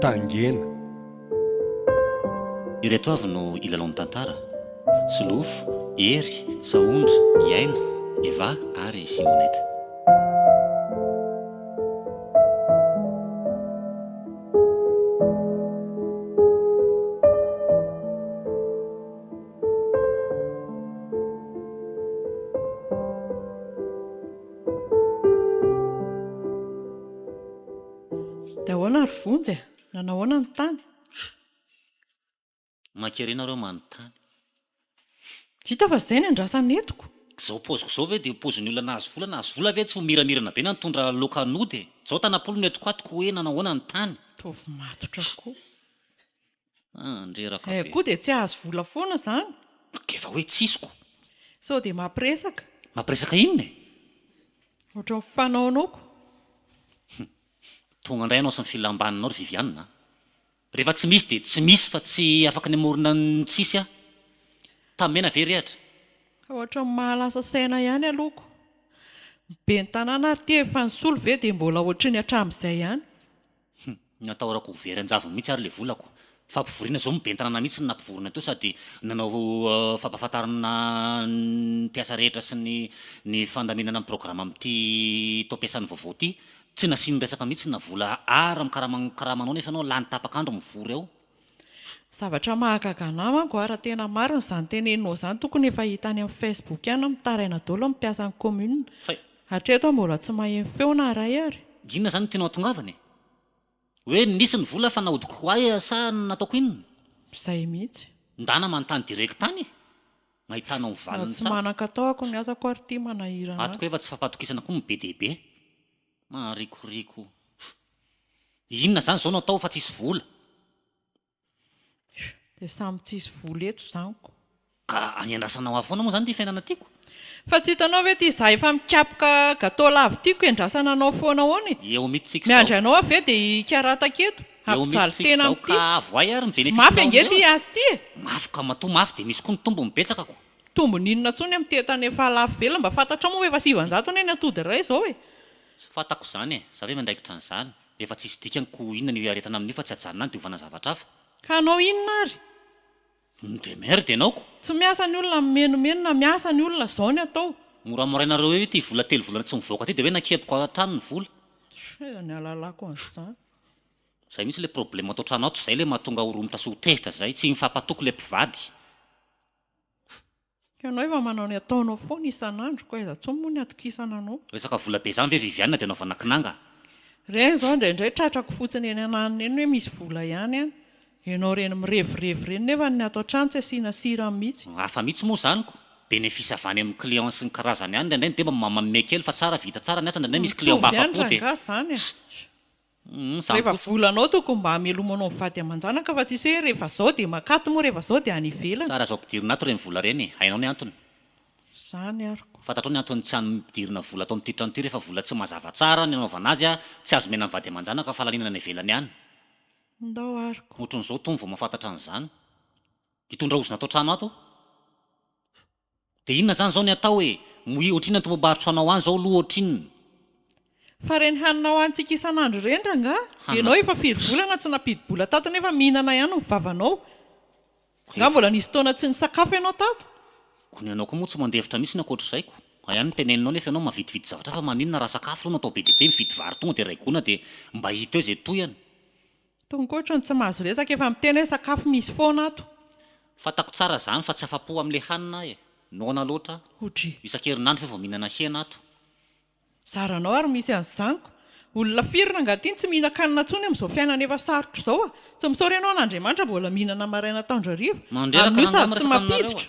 tangena. Ireto avy no ilalao ny tantara: Solofo, Hery, Saondra, Iaina, Eva ary Simoneta. Dia ahoana ary vonjy nanahoana ny tany? Mankerena reo manontany. Vita fa izay ny andrasany etiko. Zao poziko zao ve dia pozin'ny olona nahazo vola ve tsy ho miramirana be na nitondra laoka nody? Zao tanapolo no etiko atoko hoe nanahoana ny tany. Tovy matotra koa. Andreraka be. Koa dia tsy ahazo vola foana izany. Efa hoe tsisiko. Sao dia mampiresaka. Mampiresaka inona e? Ohatran'ny fanaonako. Tonga indray ianao sy ny filambaninao ry Viviane. Rehefa tsy misy dia tsy misy fa tsy afaka ny amorona ny tsisy aho. Tamena ve rehatra? Ka ohatran'ny mahalasa saina ihany alohako. Be ny tanàna ary ty efa nisolo ve dia mbola ohatrany hatramin'izay ihany. Natahorako veran-javony mihitsy ary le volako. Fampivoriana zao mibeny tanàna mihitsy ny nampivorona teo, sady nanao fampahafantarana ny mpiasa rehetra sy ny fandaminana amin'ny programa amin'ity tao ampiasan'ny vaovao ity. Tsy nasiany resaka mihitsy na vola ary mikaramanao nefa anao lany tapakandro mivory ao. Zavatra mahagaga namako raha tena marina izany teneninao izany, tokony efa hita any amin'ny Facebook ihany mitaraina daholo ny mpiasan'ny commune. Hatreto mbola tsy maheno feona ray ary. Inona zany tianao hatongavany? Hoe nisy ny vola fa nahodiko ho ahy sa nataoko inona? Izay mihitsy. Ndana manontany direct tany. Mahitanao ny valiny Tsy manan-katao ako ny asako ary ty manahirana. Atoko efa tsy fampatokisana koa be dehibe. Marikoriko. Inona zany zao natao fa tsisy vola? Dia samy tsisy vola eto izaniko. Ka anyandrasanao afoana moa zany ty fiainana tiako. Fa tsy hitanao ve ty izaho efa mikapoka gâteau lavo tiako andrasana anao foana ahoana? Eo mihitsy tsika miandry anao avy dia hikarataka eto. Hampijaly tena amin'ity. Ka voay ary ny benefice. Mafy ange ty azy ty. Mafy ka matoa mafy dia misy koa ny tombo mibetsaka ko. Tombony inona tsony amin'ny tetany efa lafo velona, mba fantatra moa efa 700 ny atody iray izao e. Tsy fantako izany e, za ve mandaikitra an'izany. Efa tsisy dikany inona ny aretana amin'io fa tsy hajanona ny diovana zavatra hafa. Ka anao inona ary? Dia merde ianao ko. Tsy miasa ny olona mimenomeno na miasa ny olona izao ny atao. Moramorainareo hoe ty vola telo volana tsy mivoaka ty dia hoe nakepiko hatrany ny vola. Ny alalako an'izany. Zay mihitsy le problème atao trano ato, zay le mahatonga oromota sy hotehitra zay, tsy mifampatoko le mpivady. Ianao efa manao ny ataonao foana isan'andro, ko aiza tsony moa ny atokisana anao. Resaka vola be zany ve Viviane dia anaovana kinanga? Ireny izao indraindray tratrako fotsiny eny ananiny eny hoe misy vola ihany any. Ianao reny mirevirevy reny nefa ny ato an-trano tsy asiana sira mihitsy. Hafa mihitsy moa zany ko. Bénéfice avy any amin'ny client sy ny karazany ihany, ndraindray dia mamame kely fa tsara vita tsara ny asa, ndraindray misy client mba afa-po dia. Rehefa volanao tokony mba hamelomanao mivady aman-janaka fa tsisy hoe rehefa zao dia makato moa rehefa zao dia any ivelany. Tsara zao ampidirina ato ireny vola ireny, hainao ny antony. Izany ariko. Fantatrao ny antony tsy ampidirina vola atao amin'ity trano ity, rehefa vola tsy mazava tsara ny anaovana azy tsy azo mena mivady aman-janaka fa laninana ny ivelany ihany. Ndao ariko. Ohatran'izao tony vao mahafantatra an'izany. Hitondra ozona atao trano ato. Dia inona zany zao ny atao hoe ohatrinona ny tombobaritro anao any zao aloha ohatrinona. Fa reny hanina ho antsika isan'andro reny nga? Ianao efa firy volana tsy nampidi-bola tato nefa mihinana ihany ny vavanao. Nga mbola nisy taona tsy nisakafo ianao tato. Kony ianao koa moa tsy mandevitra mihitsy ny ankoatr'izayko. Ihany ny teneninao nefa ianao mavidividy zavatra fa maninona raha sakafo natao be dia be mividy vary tonga dia raigona dia mba hita eo izay toyany. Tonga ohatrany tsy mahazo resaka efa miteny hoe sakafo misy foana ato. Fantako tsara zany fa tsy afa-po amin'ilay hanina e. Noana loatra. Hodry. Isan-kerinandro fa vao mihinana hena ato. Zaranao ary misy an'izaniko. Olona firina angatiny tsy mihinan-kanina intsony amin'izao fiainana efa sarotro izao a. Tsy misaory ianao an'Andriamanitra mbola mihinana maraina taondrariva. Mandreraka tsy mampiditra.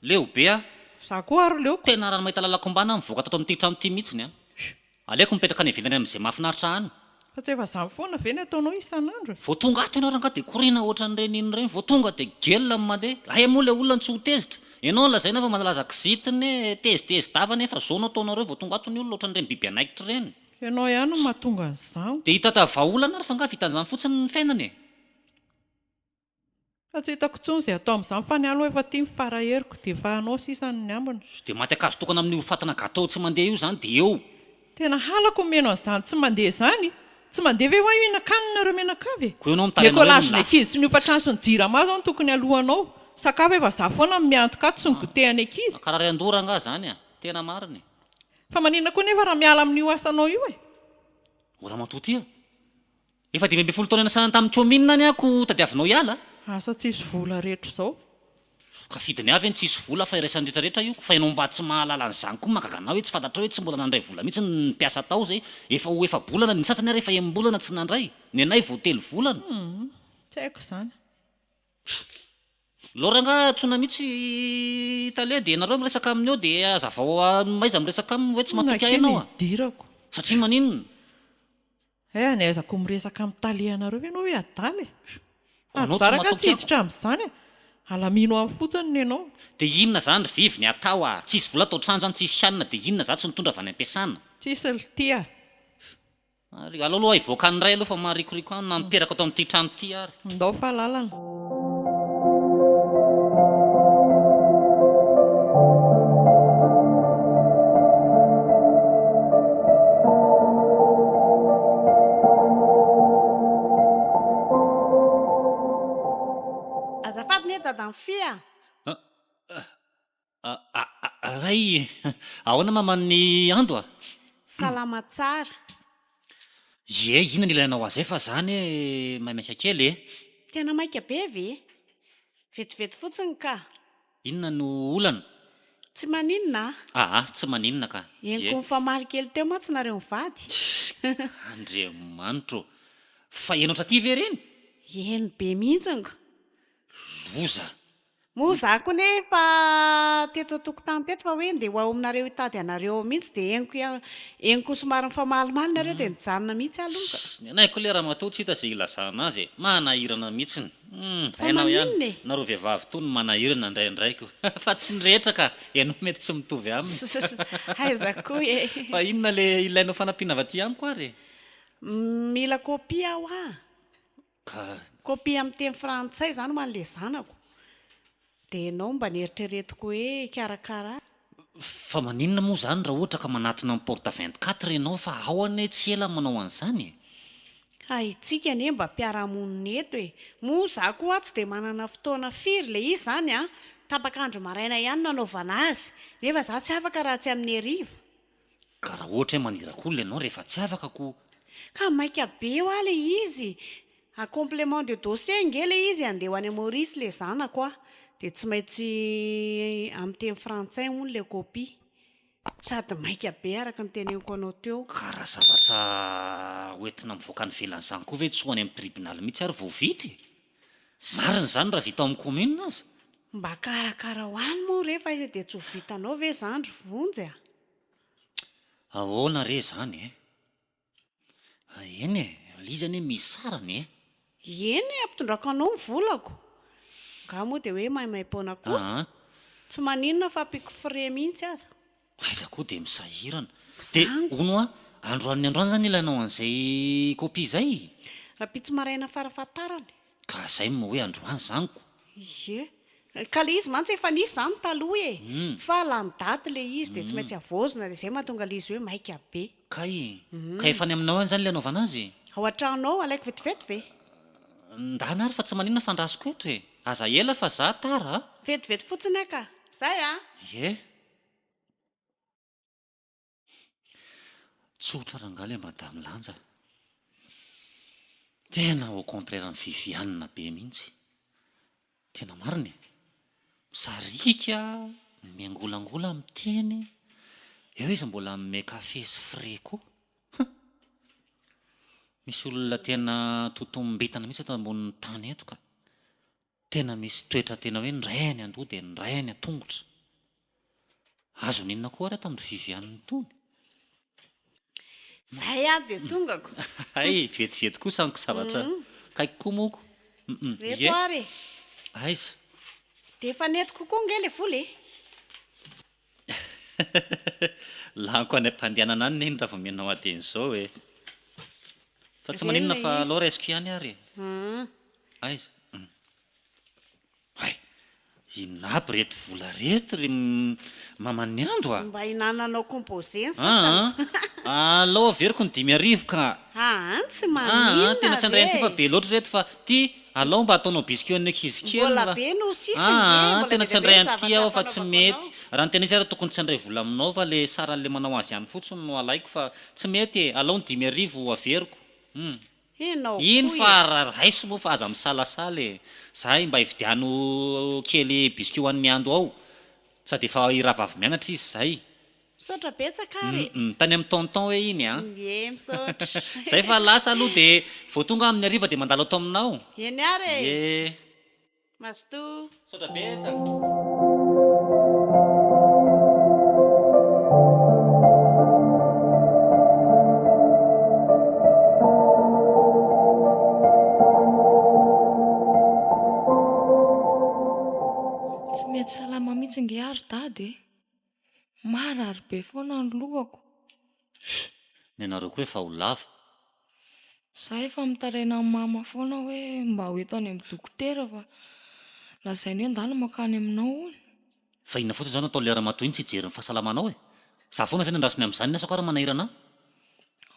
Leo be a. Za koa ary leo. Tena raha mahita lalako mbana mivoaka tato amin'ity trano ity mihitsiny a. Aleoko mipetraka any ivelany amin'izay mahafinaritra any. Fa tsy efa zany foana ve ny ataonao isan'andro? Vao tonga ato ianao rangaha dia korina ohatran'ireny iny ireny, vao tonga dia gelona mandeha. Ay moa ilay olona tsy ho tezitra. Ianao lazaina fa manalaza kizitiny tezitezy davany fa zao no ataonareo vao tonga ato ny olona ohatran'ireny biby anaikitra ireny. Ianao ihany no mahatonga an'izany. Dia hita vahaolana ary fa nga vitan'izany fotsiny ny fiainany e. Fa tsy hitako intsony izay atao amin'izany fa ny aloha efa tia mifarahieriko dia efa anao sisa ny ambiny. Dia maty akazo tokana amin'ny fatana gâteau tsy mandeha io zany dia eo. Tena halako meno an'izany tsy mandeha izany. Tsy mandeha ve ho hihinan-kanina menakavy Ko eo anao Meko mitarena lasina ankizy sy ny hofatrano sy ny jirama zao no tokony alohanao sakafo efa za foana miantoka ato sy ny gotehany ankizy karaha ry andora nga zany tena mariny fa maninona koa nefa raha miala amin'io asanao io ora matoty efa 20 taona sanany tamin'ny tiominina any ako tadiavinao hiala asa tsisy vola rehetra zao ka fidiny avy tsisy vola fa iraisan'ny rehetra io fa ianao mba tsy mahalala an'izany koa mahagaganao hoe tsy fantatra hoe tsy mbola nandray vola mihitsy ny mpiasa tao zay efa bolana ny sasany ary efa embolana tsy nandray ny anay vao telo volana tsy haiko zany loranga tsona mihitsy tale dia nareo miresaka aminy eo dia azavao maiza miresaka aminy hoe tsy matoky ahy ianao dirako satria maninona ny aizako miresaka amin'ny talehanareo ianao hoe adaly Anao tsy zaraka matoky tsy hiditra amin'izany alamino amin'ny fotsiny ny ianao dia inona zany ry vivy ny atao tsisy vola atao trano zany tsisy shanina dia inona zany tsy nitondra avy any am-piasana tsisy litia aloha ivoaka ny ray aloha fa maharikoriko any na miperaka atao amin'ity trano ity ary ndao fahalalana azafady ny dada fia ray ahoana maman'ny ando salama tsara inona ny ilainao azy fa zany maimaiky kely tena maika be ve vetivety fotsiny ka inona no olana tsy maninona tsy maninona ka eniko mifamaly kely teo ma tsy nareo mivady andriamanitro fa enao traty ve reny eny be mihitsynko loza moa za ko nefa teto tokotany teto fa hoe ndeha ho ao aminareo hitady anareo mihitsy dia eniko somary mifamalimaly nareo dia nijanona mihitsy alonka ny anayko le raha matoa tsy hita zay ilazana azy manahirana mihitsiny hainao ihany nareo vehivavy to ny manahirana ndraindraiko fa tsy ny rehetra ka ianao mety tsy mitovy aminy aiza koa fa inona le ilainao fanampiana avy aty amiko ary mila kopia aho ka kopia amin'ny teny frantsay zany man'le zanako dia ianao mba nieritreretiko hoe karakara fa maninona moa zany raha ohatra ka manatona amin'ny porte 24 ianao fa ao ane tsy ela manao an'izany itsika anie mba mpiarahamonina eto moa za koa tsy dia manana fotoana firy le izy zany tapakandro maraina ihany nanaovana azy nefa za tsy afaka raha tsy amin'ny hariva ka raha ohatra hoe manirakola ianao rehefa tsy afaka ko ka maika be ho a le izy a complément de dossier nge le izy andeha ho any Maurice le zanako dia tsy maintsy amin'ny teny frantsay hono le kopia sady maika be araka ny teneniko anao teo ka raha zavatra hoentina mivoaka ny velan'izany koa ve tsy ho any amin'ny tribonaly mihitsy ary vao vity marina zany raha vita amin'ny commune azy mba karakara ho any moa rehefa izy dia tsy ho vitanao ve zany ry vonjy ahoana re zany eny lizany misy sarany eny ampitondrako anao ny volako nga moa dia hoe maimaimpona kosa tsy maninona fa ampiko fre mihitsy aza aiza koa dia misahirana dia ono androany androany zany ilainao an'izay kopia zay raha pitsy maraina farafatarany ka zay mo hoe androany zanyko ka le izy mantsy efa nisy zany taloha fa lany daty le izy dia tsy maintsy avozina dia zay mahatonga le izy hoe maika be ka efa ny aminao any zany le anaovana azy ao an-tranonao alaiko vetivety ve ndana ary fa tsy maninona fandrasiko eto aza ela fa za tara vetivety fotsiny aka zay tsotra rangaly madame lanja tena au contraire ny vivianina be mihitsy tena mariny misarika miangolangola amin'ny teny eo izy mbola me kafe sy fre koa misy olona tena totombetana mihitsy ato ambonin'ny tany eto ka tena misy toetra tena hoe ndray ny andoha dia ndray ny atongotra azo ninona koa ary ato amin'ny vivianiny tony zay dia tongako vetivety koa saniko zavatra kaiky koa moko reto ary aiza dia efa netiko koa nge le vola laniko any am-pandehanana any neny raha vao mianao aten'izao fa tsy maninona fa aloha raisiko ihany ary aiza inona aby reto vola reto ry mamany ando mba hinananao composé ny sasany alao averiko ny 5,000 ka antsy maninona tena tsy andray ty fa be loatra reto fa ty alao mba ataonao biscuit ny ankizy kely mbola be no sisy tena tsy andray an'ity aho fa tsy mety raha ny tena izy ara tokony tsy andray vola aminao fa le saran'le manao azy ihany fotsiny no alaiko fa tsy mety alao ny 5,000 averiko iny fa raiso moa fa aza misalasala zahay mba hividiano kely biscuit ho an'ny ando ao sady efa iravavy mianatra izy zay misaotra betsaka ary tany amin'ny tonton hoe iny misaotra zay fa lasa aloha dia vao tonga amin'ny ariva dia mandalo ato aminao eny ary masto misaotra betsaka tsy mety salama mihitsy nge ary dady marary be foana ny lohako ny anareo koa efa ho lava zaho efa mitaraina amin'ny mama foana hoe mba ho eto any amin'ny dokotera fa lazainy hoe ndany makany aminao ony fa inona fotsiny zany atao lera matoa iny tsy hijery ny fahasalamanao za foana fe nandrasiny amin'izany nasako ary manahirana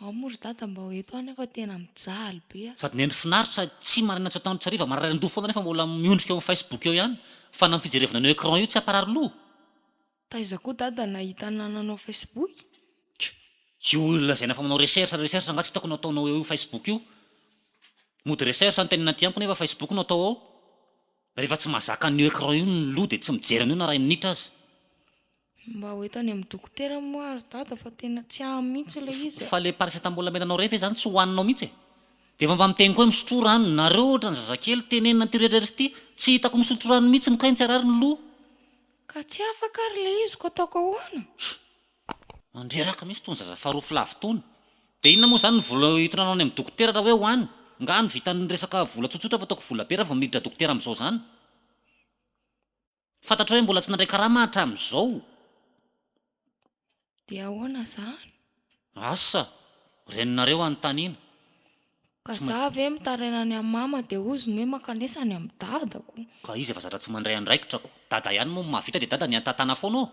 amory dada mba ho eto any efa tena mijaly be sady nendry finaritra tsy marina tsy atandro tsariva marary an-doha foana nefa mbola miondrika eo amin'ny facebook eo ihany fa na fijerevana an'io écran io tsy aparary loha taiza koa dada nahita nananao facebook io lazaina fa manao recherche nga tsy hitako no ataonao eo facebook io mody recherche ny tenena ty amiko nefa facebook no atao ao rehefa tsy mahazaka an'io écran io ny loha dia tsy mijery an'io na ray minitra azy mba ho eto any amin'ny dokotera moa ary dada fa tena tsy ahy mihitsy le izy fa le paracetamol menanao rehefa zany tsy hohaninao mihitsy dia efa mba miteny koa misotro rano nareo ohatra ny zazakely tenenina ty rehetrarehetra ty tsy hitako misotro rano mihitsy ny kainy tsy arary ny loha ka tsy afaka ary le izy ko ataoko ahoana mandreraka misy tony zaza faharoa filavy tony dia inona moa zany ny vola hitondranao any amin'ny dokotera raha hoe hoany nga ny vitan'ny resaka vola tsotsotra fa ataoko vola pera vao miditra dokotera amin'izao zany fantatra hoe mbola tsy nandray karama hatramin'izao dia ahoana zany asa reninareo anytanina ka za ve mitaraina any amin'ny mama dia oziny hoe makanesany amin'ny dadako ka izy efa zatra tsy mandray andraikitrako dada ihany moa mahavita dia dada ny antantana foana ao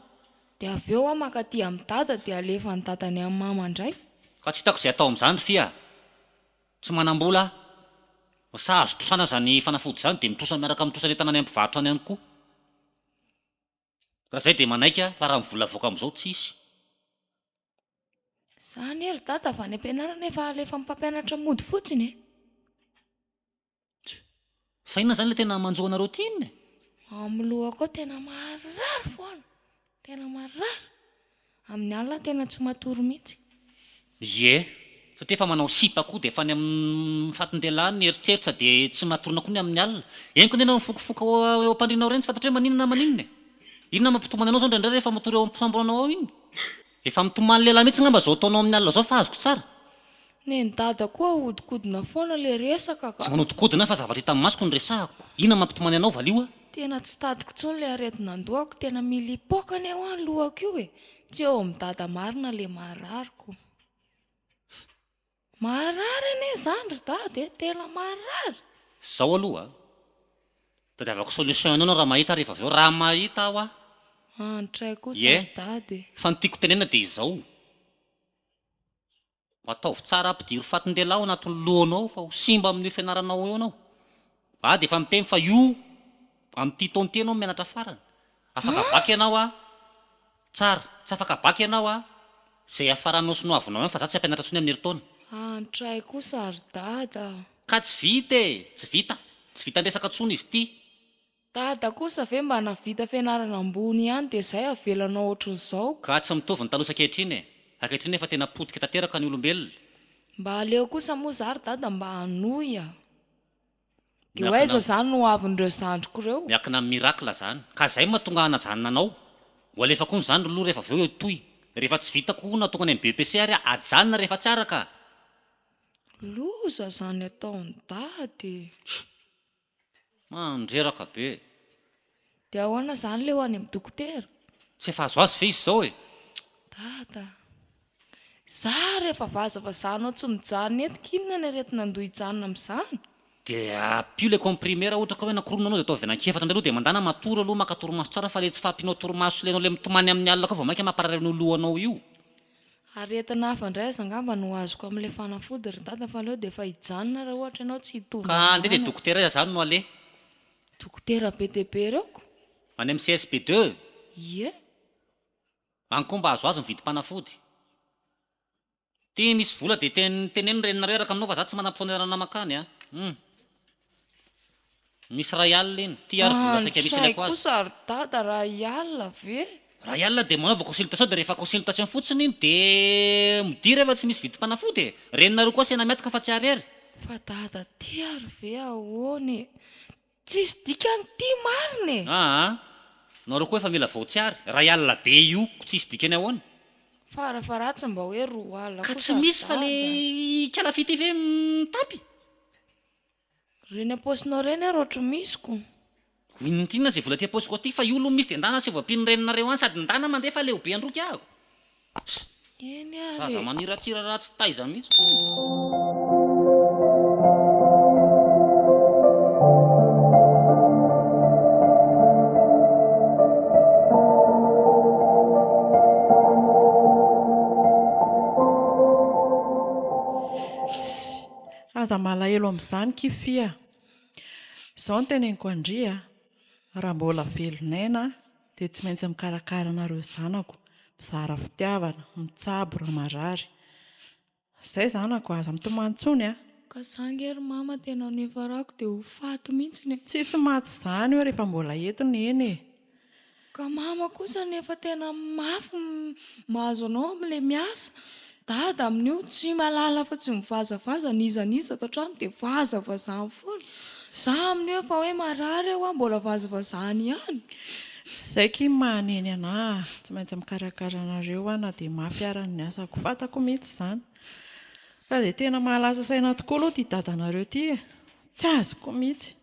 dia avy eo makaty amin'ny dada dia alefa ny dada ny amin'ny mama indray ka tsy hitako izay atao amin'izany fia tsy manam-bola sa azo trosana zany fanafody zany dia mitrosana miaraka mitrosana entanany amin'ny mpivarotra any ihany koa raha zay dia manaika fa raha mivola voaka amin'izao tsisy zany ery dada fa ny ampianarana efa alefa mpampianatra mody fotsiny fa inona zany le tena manjoanareo ty inny amin'ny lohako ao tena marary foana tena marary amin'ny alina tena tsy matory mihitsy satria efa manao sipa koa dia efa ny amin'ny fatin-dehilahy ny eritreritra dia tsy matorina koa ny amin'ny alina eniko nena mifokafoka eo ampandrinao reny tsy fantatra hoe maninona maninona inona mampitomany anao zao ndraindray rehefa matory eo ampisamboranao ao iny efa mitomany lehilahy mihitsy ngamba zao ataonao amin'ny alina zao fa azoko tsara ny dada koa hodikodina foana le resaka ka tsy manodikodina fa zavatra hita amin'ny masoko ny resahako inona mampitomany anao valio tena tsy tadiko tsony le aretinandohako tena milipokany eo any lohako io tsy eo amin'ny dada marina le marariko marary ane zany ry dada tena marary zao aloha tadiavako solution anao raha mahita rehefa avy eo raha mahita aho antray kosa dada fa ny tiako tenena dia izao ataovy tsara ampidiry fatin-dehilahy ao anatin'ny lohanao fa ho simba amin'io fianaranao eo anao dia efa miteny fa io amin'ity taonty anao mianatra farany afaka baky ianao tsara tsy afaka baky ianao zay afaranao sy no avinao fa za tsy ampianatra tsony amin'ny herintaona antray kosa ry dada ka tsy vita tsy vita nresaka tsony izy ity dada kosa ve mba navita fianarana ambony ihany dia zay avelanao ohatran'izao ka tsy mitovy ny talosa ankehitriny ankehitriny efa tena potika tanteraka ny olombelona mba aleo kosa moa za ry dada mba hanoy dia hoaiza zany no avin'ireo zandriko ireo miakina amin'ny mirakla zany ka zay mahatonga hanajanona anao ho alefa koa ny zandro loha rehefa avy eo toy rehefa tsy vita koa natonga any amin'ny BPC ary ajanona rehefa tsy araka loza zany ataony dady mandreraka be dia ahoana zany le ho any amin'ny dokotera tsy efa azo azy ve izy zao dada za rehefa vazavazahanao tsy mijanona eto kinona ny aretina andoha hijanona amin'izany dia apio le comprimé raha ohatra ka hoe nakoronina anao dia atao avy anankefatra indray aloha dia mandana matory aloha maka torimaso tsara fa le tsy fahampianao torimaso lenao le mitomany amin'ny alina koa vao mainka mamparary ny lohanao io Aretina hafa indray aza angamba no azoko amin'ilay fanafody ry dada fa aleo dia efa hijanona raha ohatra ianao tsy hitovy. Ka andeha dia dokotera zany no ale. Dokotera BTB reoko? Any amin'ny CSP2. Ie. Any koa mba azo azy mividy mpanafody. Ty misy vola dia teneno reninareo araka aminao fa za tsy manam-potoana makany a. Misy ray alina iny. Ty ary vola saika misy ilaiko azy. Kosa ry dada ray alina ve? Ray alina dia manaova consultation dia rehefa consultation fotsiny iny dia midiry rehefa tsy misy vidy mpanafody. Reninareo koa sena miataka fa tsy arery. Fa dada ty ary ve ahoany? Tsisy dikany ty mariny. Nareo koa efa mila voatsiary. Ray alina be io tsisy dikany ahoana. Farafaratsy mba hoe 2 alina ka tsy misy fa le kalafity ve mitapy. Reny aposinao reny ary ohatry misiko. Inona zay vola ty aposiko aty fa io aloha misy dia ndana sy voapin'ny reninareo any sady ndana mandefa leo be androky aho. Eny ary. Zaza maniratsira raha tsy taiza mihitsy. Aza malahelo amin'izany kifia. Izao no teneniko andria, raha mbola velonaina dia tsy maintsy mikarakara anareo zanako, mizara fitiavana, mitsabo raha marary. Izay zanako aza mitomany a. Ka zangery mama tena nefa rako dia ho faty mihitsy. Tsisy maty izany eo rehefa mbola entona eny. Ka mama kosa nefa tena mafy mahazo anao amin'ilay miasa. Dada amin'io tsy malala fa tsy mivazavaza nizaniza ato an-trano dia vazavazany foana. Za amin'io efa hoe marary eo mbola vazavazany ihany. Izay ky mahaneny anahy, tsy maintsy mikarakara anareo na dia mafy arany ny asako, fantako mihitsy izany. Fa dia tena mahalasa saina tokoa aloha ty dadanareo ty. Tsy azoko mihitsy.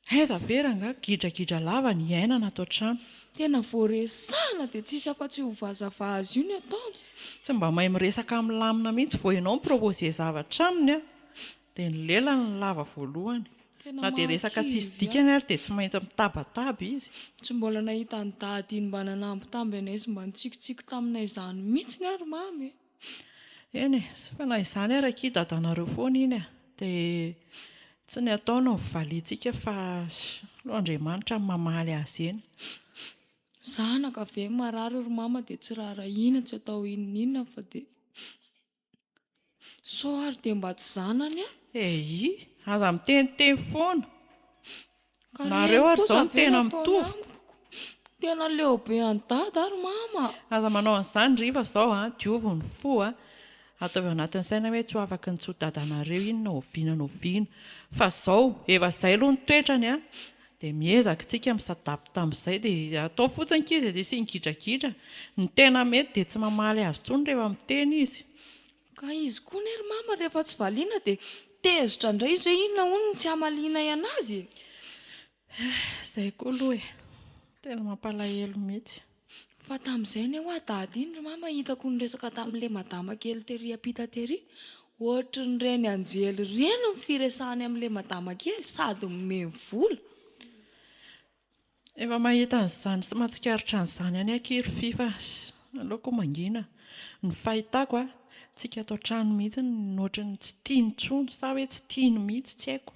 Aiza vera nga gidragidra lava ny iainana ato an-trano. Tena voaresahana dia tsisy afa-tsy ho vazavazy io ny ataony. Tsy mba mahay miresaka amin'ny lamina mihitsy vao ianao mipropose zavatra aminy a, dia ny lelany ny lava voalohany. Na dia resaka tsisy dikany ary dia tsy maintsy mitabataba izy. Tsy mbola nahita ny dady iny mba nanambitamby anay sy mba nitsikitsiky taminay izany mihitsy ny ary mamy. Eny sy fa na izany ary aky dadanareo foana iny a, dia tsy ny ataona ny valiantsika fa Andriamanitra mamaly azy eny. Zanaka ve marary ry mama dia tsy raharahiana tsy atao inona fa dia sao ary dia mba tsy zanany a. Aza miteniteny foana. Nareo ary izao no tena mitovy. Tena leo be any dada ary mama. Aza manao an'izany riva izao diovy ny fo atao anatin'ny saina hoe tsy ho afaka ny tsoa dadanareo iny na oviana. Fa izao efa izay aloha ny toetrany dia miezaka tsika misadapy tamin'izay dia atao fotsiny izy dia sy gidragidra. Ny tena mety dia tsy mamaly azy intsony rehefa miteny izy. Ka izy koa ny ry mama rehefa tsy valiana dia tezitra indray izy hoe inona hono tsy hamaliana anazy. Izay koa aloha tena mampalahelo mihitsy. Fa tamin'izay ny hoa dady iny ry mama hitako niresaka tamin'ilay madama kely tery apita tery. Ohatry ny reny anjely reny ny firesahany amin'ilay madama kely sady mime vola. Efa mahita an'izany sy mahatsikaritra an'izany any ankiry fifa aleoko mangina. Ny fahitako tsika ato an-trano mihitsy nohatry ny tsy tiany intsony sa hoe tsy tiany mihitsy tsy haiko.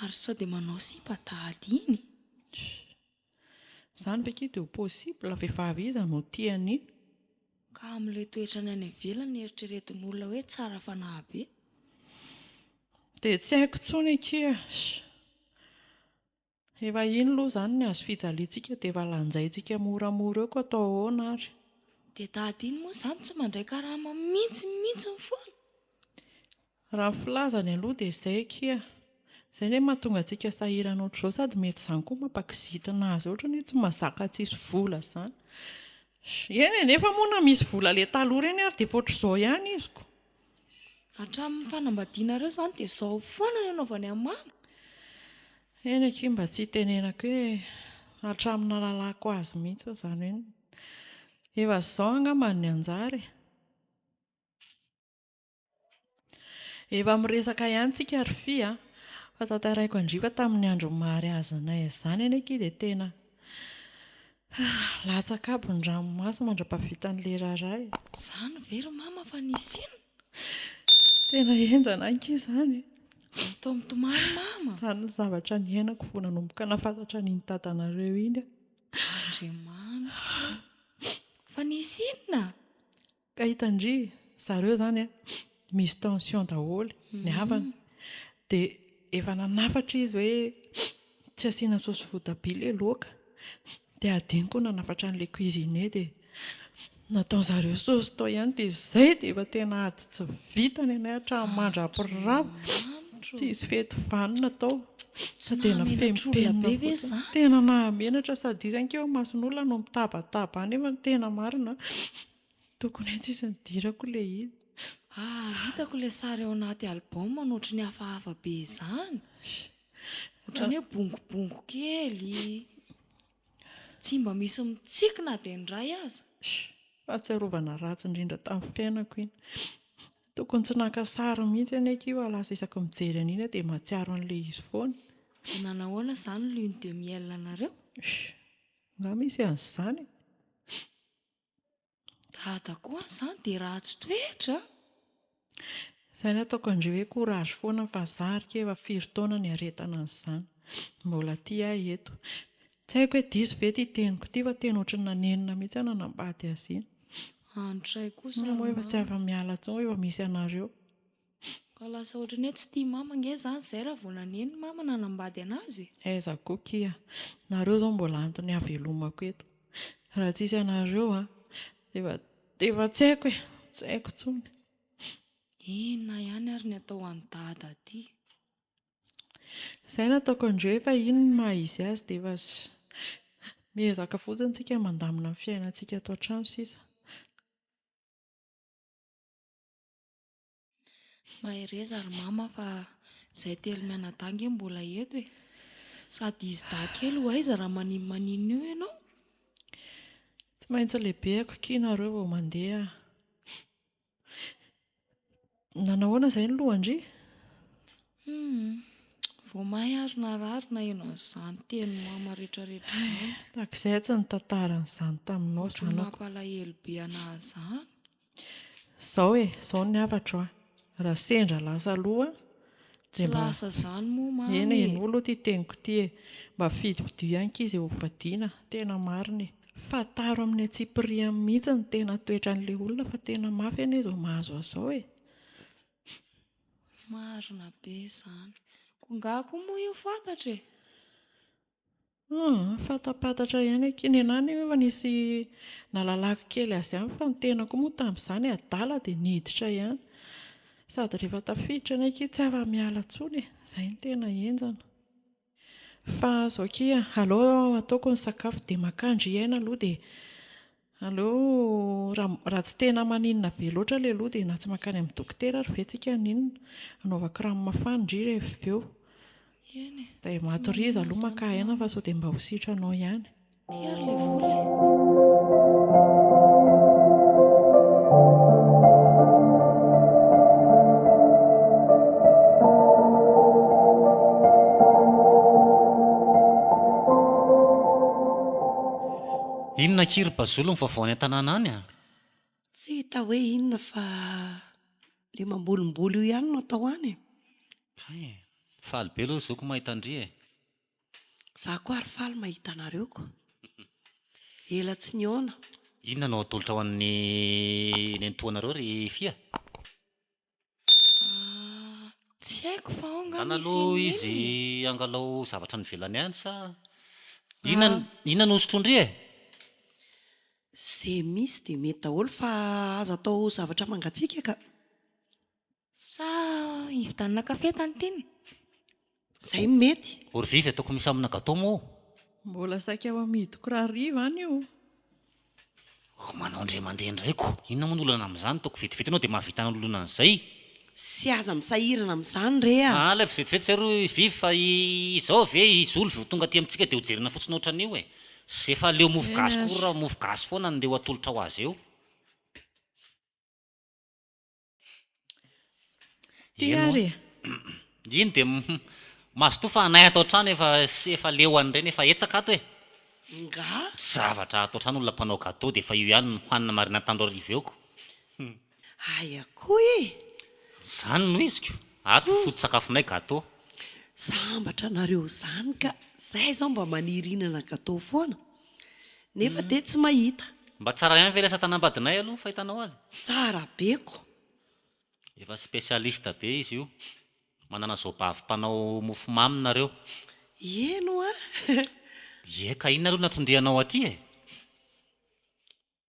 Ary sao dia manao sipa dady iny. Izany ve dia ho possible vehivavy izy no tiany iny. Ka amin'ilay toetrany any ivelany eritreretin'olona hoe tsara fanahy be. Dia tsy haiko intsony aky. Efa iny aloha izany ny azo fijaliantsika dia efa lanjaintsika moramora eo koa atao ahoana ary. Dia dady iny moa izany tsy mandray karama mihitsy ny foana. Raha ny filazany aloha dia izay aky. Izay ny mahatonga antsika sahirana ohatr'izao sady mety izany koa mampakizitina azy ohatrany hoe tsy mazaka tsisy vola izany. Eny nefa moa na misy vola ilay taloha ireny ary dia ohatr'izao ihany iziko. Hatramin'ny fanambadiana ireo izany dia izao foana ny anaovany amin'ny mama. Eny aky mba tsy tenenako hoe hatramin'ny nahalalako azy mihitsy izany hoe efa izao angamba ny anjara. Efa miresaka ihany tsika ary fia. Fa tantaraiko andrifa tamin'ny andro mariazinay izany any aky dia tena Latsaka aby ny ranomasy mandra-pahavitan'ilay raharaha e. Zany very mama fa nisy ina. Tena enjana anky izany. Atao mitomany mama. Izany ny zavatra niainako vao nanomboka nafantatra n'iny tatanareo iny. Andriamanitra. Fa nisy inona? Ka hitandry, zareo izany a misy tension daholo ny havana. Dia efa nanafatra izy hoe tsy asiana saosy voatabia ilay laoka. Dia adinoko nanafatra an'ilay cuisinier dia nataon zareo saosy tao ihany dia izay dia efa tena ady tsy vitany anay hatramin'ny mandrapiravo. Tsy isy fety vanona tao. Sa tena femipenina fotsiny. Tena nahamenatra sady izy anke eo mason'olona no mitabataba nefa tena marina. Tokony tsy isy nidirako ilay izy. Hitako ilay sary ao anaty album ohatry ny hafahafa be izany. Ohatran'ny hoe bongobongo kely. Tsy mba misy mitsikina dia indray aza. Fahatsiarovana ratsy indrindra tamin'ny fiainako iny. Tokony tsy naka sary mihitsy aneky io lasa isaky mijery an'iny dia mahatsiaro an'ilay izy foana. Nanahoana izany lune de miel anareo? Nga misy an'izany. Dada koa izany dia ratsy toetra. Izay ny ataoko indray hoe courage foana fa zarika efa firy taona ny aretana an'izany. Mbola aty ahy eto. Tsy haiko hoe diso ve ity teniko ity fa tena ohatry ny nanenina mihitsy aho nanambady azy iny. Andray kosa Moa efa tsy afa-miala intsony efa misy anareo. Ka lasa ohatry ny hoe tsy tia mama nge izany izay raha vao naneno mama nanambady anazy. Aiza kokia. Nareo izao mbola antony havelomako eto. Raha tsy isy anareo efa tsy haiko e. Tsy haiko intsony. Inona ihany ary ny atao an'ny dada aty. Izay nataoko indray efa ino ny maha izy azy dia efa miezaka fotsiny tsika mandamina ny fiainantsika ato an-trano sisa. Mahereza ary mama fa izay telo mianadangy mbola eto e. Sady izy dahakely ho aiza raha maninona io ianao. Tsy maintsy lehibe akokina reo vao mandeha. Nanahoana izay ny lohandry? Vao mahay ary nararina ianao izany teny mama rehetrarehetra izany. Takizay tsy ny tantaran'izany taminao Ohatry zanako. mampalahelo be anahy izany. Izao ny havatro a. Raha sendra lasa aloha Tsy lasa izany moa mama. eny olo ity teniko ity e. Mba fidividio ihany izy ho vadiana. Tena marina e. Fataro amin'ny atsipiriany mihitsy ny tena toetran'ilay olona fa tena mafy anie izao mahazo azao e. Marina be izany. Kongako moa io fantatra e. Fantapatatra ihany akiny enany efa nisy nalalako kely azy ihany fa ny tenako moa tamin'izany adala dia niditra ihany. Sady rehefa tafiditra ny aky tsy afa-miala intsony e. Izay ny tena enjana. Fa izao kia, aleo ataoko ny sakafo dia makandry iaina aloha dia aleo raha tsy tena maninona be loatra ilay aloha dia na tsy makany amin'ny dokotera ary ve tsika ninona. Anaovako rano mafana indry rehefa avy eo. Dia matoriza aloha maka aina fa sao dia mba ho sitranao ihany. Ty ary ilay vola e. Inona kiry bazolo ny vaovao any an-tanàna any a? Tsy hita hoe inona fa ilay mambolimboly io ihany no atao any. Faly be aloha zoko mahita andry e. Za koa ary faly mahita anareo ko. Ela tsy niona. Inona no atolotra ho an'ny nentoanareo ry fia? Tsy haiko fa ao nga Analoha izy angalao zavatra nivelany any sa inona no sotrondry e? Zay misy dia mety daholo fa azo atao zavatra mangatsiaka ka. Sa hividanana kafe tany tiny? Izay mety. Orivivy ataoko misy amina gatao moa. Mbola saika ao amidiko rariva any io. Manao indray mandeha indraiko. Inona moa ny olana amin'izany taoko vetivety ianao dia mahavita n'olona an'izay. Sy aza misahirana amin'izany re a. Ilay vetivety zay ro vivy fa izao ve izolo vao tonga aty amintsika dia hojerena fotsiny ohatran'io e. Sy efa leo mofo gasy koa raha mofo gasy foana no ndeha atolotra ho azy eo. Ty ary. Iny dia mazotoa fa anay atao trano efa leo an'ireny efa etsaka ato e. nga zavatra atao trano olona mpanao gâteau dia efa io ihany hohanina marina tandro ariva eoko aya koa e zany no iziko ato foto-tsakafonay gâteau sambatra nareo zany ka zay zao mba manirinana gatao foana nefa de tsy mahita mba tsara ihany ve lasa tanambadinay aloha fahitanao azy tsara beko efa spesialista be izy io manana zao bavy mpanao mofo mamy nareo eno a eka inona aloha natondrianao aty e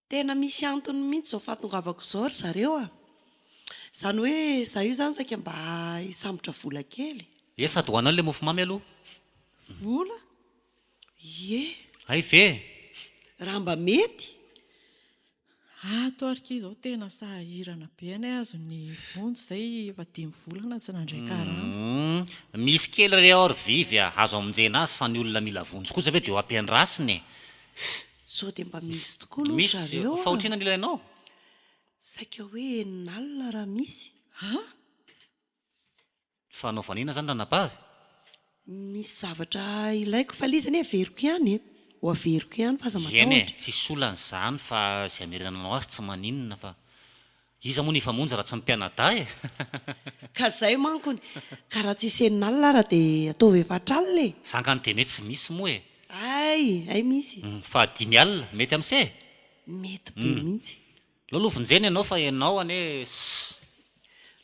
tena misy antony mihitsy zao fahatongavako zao ry zareo a zany hoe za io zany saika mba hisambotra vola kely e sady hoanao le mofo mamy aloha vola ie ay ve raha mba mety ato arika izao tena sahirana be any azo ny vonjy zay efa 10 volana tsy nandray karana misy kely re or vivy a azo aminjena azy fa ny olona mila vonjy kosa ve de ho ampiandrasiny sao de mba misy tokoa aloha misy zareo a fahotrina ny ilainao saika hoe nalina raha misy fanaovanina zany ranabavy misy zavatra ilaiko fa lizany averiko ihany ho averiko ihany fa aza eny matahotra tsy solany zany fa zay amerinanao azy tsy maninona fa iza moa ny famonjy raha tsy mimpianada e ka zay mankony ka raha tsisy enynalina raha de ataovy efatralina e zangany teny hoe tsy misy moa e ay misy fa 10 alina mety am'se mety be mihitsy lolovinjeny ianao fa ianao ane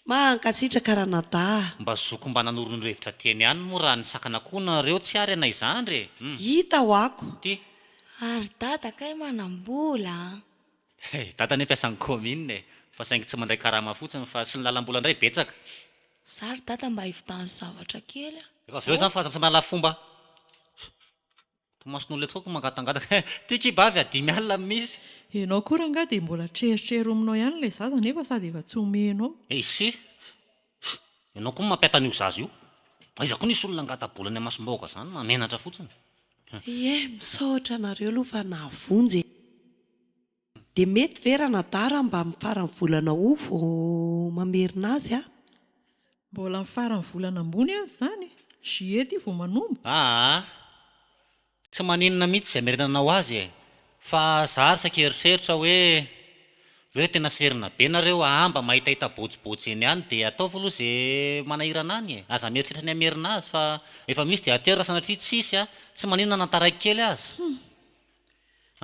mankasitra karanada mba zoko mba nanorony-revitra teny ihany moa raha ny sakana koa nareo tsy ary ana izany re hita ho ako ty Ary dada kay manam-bola. data ny ampiasany commune fa saingy tsy mandray karama fotsiny fa sy ny lalam-bola indray betsaka Zary dada mba hivitany zavatra kely. efa aveo zany fa aza msamala fomba tomason'olona toko mangatangataka ty kibavy a 10 alina misy ianao koa nga dia mbola treritrero aminao ihany ilay zaza nefa sady efa tsy omenao isy ianao koa mampiatan'io zazy io aiza koa nisy olona angata-bolany amasom-baoka zany mamenatra fotsiny ie misaotra nareo aloha fa navonjy de mety vera nadara mba mifarany volana ofo mamerina azy a mbola mifarany volana ambony azy zany ziety vao manombo tsy maninona mihitsy zay merinanao azy e fa zary sakeritreritra hoe tena serina be nareo amba mahitahita botsibôtsy eny ihany de ataovy aloha zay manahirana any e aza mieritreritra ny amerina azy fa efa misy de aterina sanatria tsisy a tsy maninona nantaraiky kely azy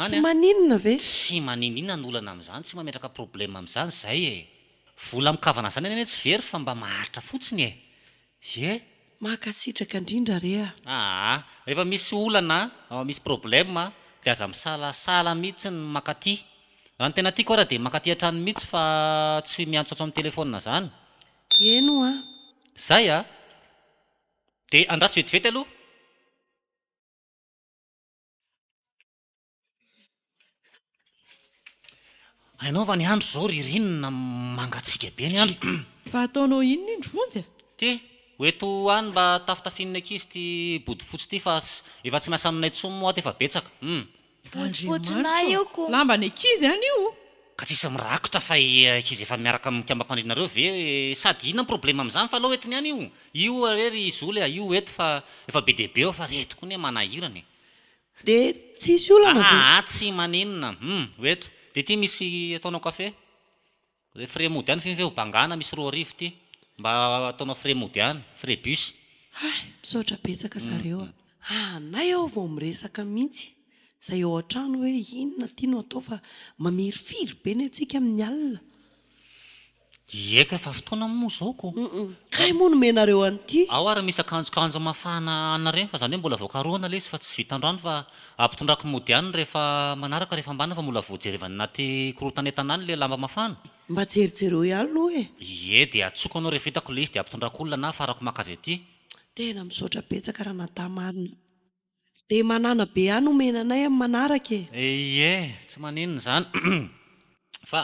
tsy maninona ve tsy maninina ny olana am'izany tsy mametraka problema am'izany zay e vola mikavana zany eny tsy very fa mba maharitra fotsiny e e mahakasitraka indrindra re a rehefa misy olana misy problema de aza misalasala mihitsy ny makaty raha ny tena tiako raha de makaty an-trano mihitsy fa tsy miantsotso amin'ny telefona zany eno a zay a de andraso vetivety aloha hainao va ny andro zao ririnina mangatsika be ny andro fa ataonao inona indro vonjy ty hoeto any mba tafitafinina ankizy ty body fotsy ty fa efa tsy miasa aminay tsomo moa ato efa betsaka Fotsinahy io ko. lamba ny ankizy any io ka tsisy mirakotra fa ankizy efa miaraka mikambam-pandrinareo ve sady inona ny problema am'izany fa aloha etiny any io rery izoly io eto fa efa be deabe eo fa reto koa ny manahirany de tsisy olana ve tsy maninona hoeto de ty misy ataonao kafe frais mody any finveo bangana misy 2 arivo ty mba ataonao frais mody any frais bus misaotra betsaka zareo nay ao vao miresaka mihitsy zay ao an-trano hoe inona tiano atao fa mamirifiry be ny atsika amin'ny alina eka efa fotoana moa zao ko kay moa nomenareo an'ity ao ary misy akanjokanjo mafana ana reny fa zany hoe mbola voakaroana le izy fa tsy vitan-drano fa ampitondrako mody any rehefa manaraka rehefa ambana fa mbola voajerevany naty korotanetana any le lamba mafana mba jerijereo ihany aloha e de atsoko anao rehefa hitako le izy de ampitondrako olona na farako makazy aty tena misaotra betsaka raha natamarina de manana be any omenanay amin'ny manaraka tsy maninona zany fa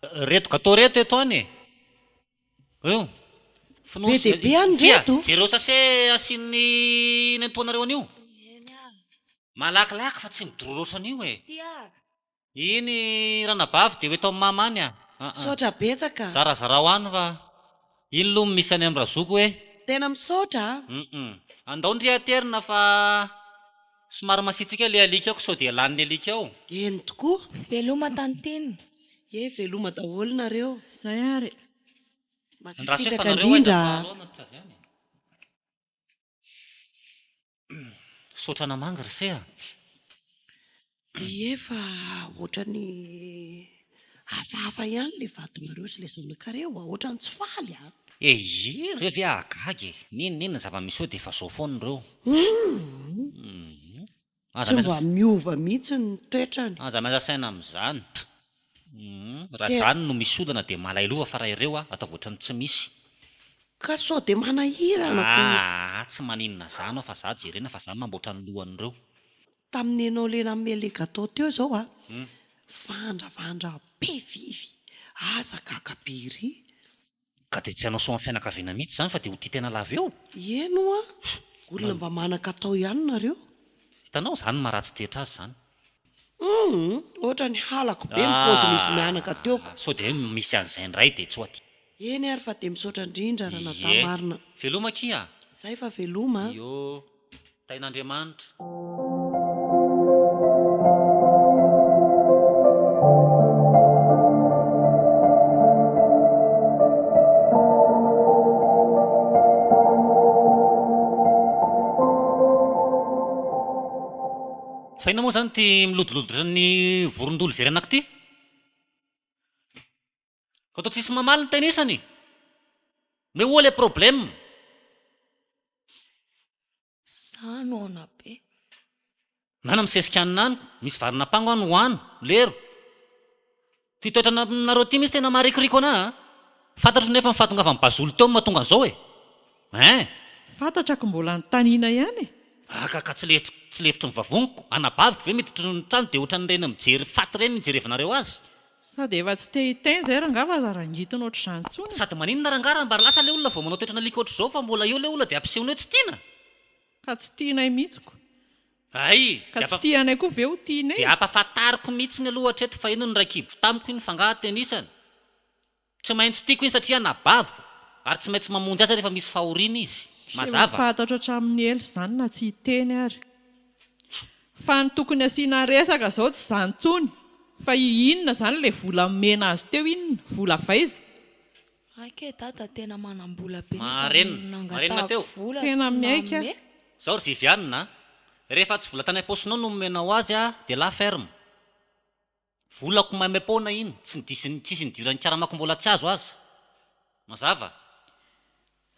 reto gatao reto eto any eo be de be any reto jereo sase asiany nentoanareo an'io malakilaky fa tsy midororoso an'io iny ranabavy de hoe tao amin'ny mamany misaotra betsaka zarazara ho any fa iny loha misy any amin'ny razoko hoe tena misaotra andao ndry aterina fa somary masitsika le alika aoko sao dia laniny alika ao. Eny tokoa. veloma tany teniny. Veloma daholo nareo. Zay ary. Makisitraka indrindra. Sotrana manga risea. Efa ohatrany hafahafa ihany le vatonareo sy le zanakareo ohatrany tsy faly a. Reo ve agagy ninona zava-misy eo dia efa zao foana reo. Tsy mba miova mihitsy ny toetrany. Aza maza saina amin'izany. Raha zany no misy olana dia malailova fa raha ireo atao ohatrany tsy misy. Ka sao dia manahirana tsy maninona zany fa za jerena fa za mamboatra ny lohan'ireo. Tamin'ny ianao lena mele gatao teo zao vandravandra be vivy aza gagabe ry. Ka dia tsy anao so amin'ny fianakaviana mihitsy zany fa dia ho tia tena lava eo. Eno olona mba manan-katao ihany nareo. Hitanao zany maharatsy toetra azy zany. Ohatra ny halako be ny paozin'izy mianaka teo ka. Sao dia misy an'izay indray dia tsy ho aty. Eny ary fa dia misaotra indrindra raha natamarina. Veloma kia. Zay fa veloma. Io tain'Andriamanitra. Faina moa zany ty milodiloditra ny vorondolo very anakity. Ka tao tsisy mamaly ny tenisany. Mais où est le problème? Sanoana be. Nana misesika anany, misy varina pango any hoany, lero. Ty toetra nareo ty misy tena marikoriko ana. Fantatro nefa mifatongava amin'ny bazolo teo mahatonga an'izao e. Fantatrako mbola nytaniana ihany e. Ka tsy lefitry ny vavoniko, anabaviko ve miditra ny trano dia ohatran'ny reny mijery faty reny nijerevanareo azy. Sady efa tsy te hiten zay rangava za rangitana ohatr'izany intsony. Sady maninona rangara mba lasa le olona vao manao toetrana lika ohatr' izao fa mbola eo le olona dia ampisehony hoe tsy tiana. Ka tsy tianay mihitsiko. Ka tsy tianay koa ve ho tianay. Dia ampahafantariko mihitsy ny aloha hatreto fa ino ny rakibo tamiko iny fangaha tenisany. Tsy maintsy tiako iny satria anabaviko ary tsy maintsy mamonjy azy rehefa misy fahoriana izy. Mazava. Fantatra hatramin'ny elo zany na tsy hiteny ary. Fa ny tokony asiana resaka zao tsy zany intsony. Fa inona zany le vola mena azy teo inona? Vola vaiza? Ke dada tena manam-bola be. Marenina teo. Tena miaika. Zao ry Viviane, rehefa tsy vola tany am-paosinao no menao azy dia la ferme. Volako mamepona iny, tsisy nidirany karamako mbola tsy azo azy. Mazava.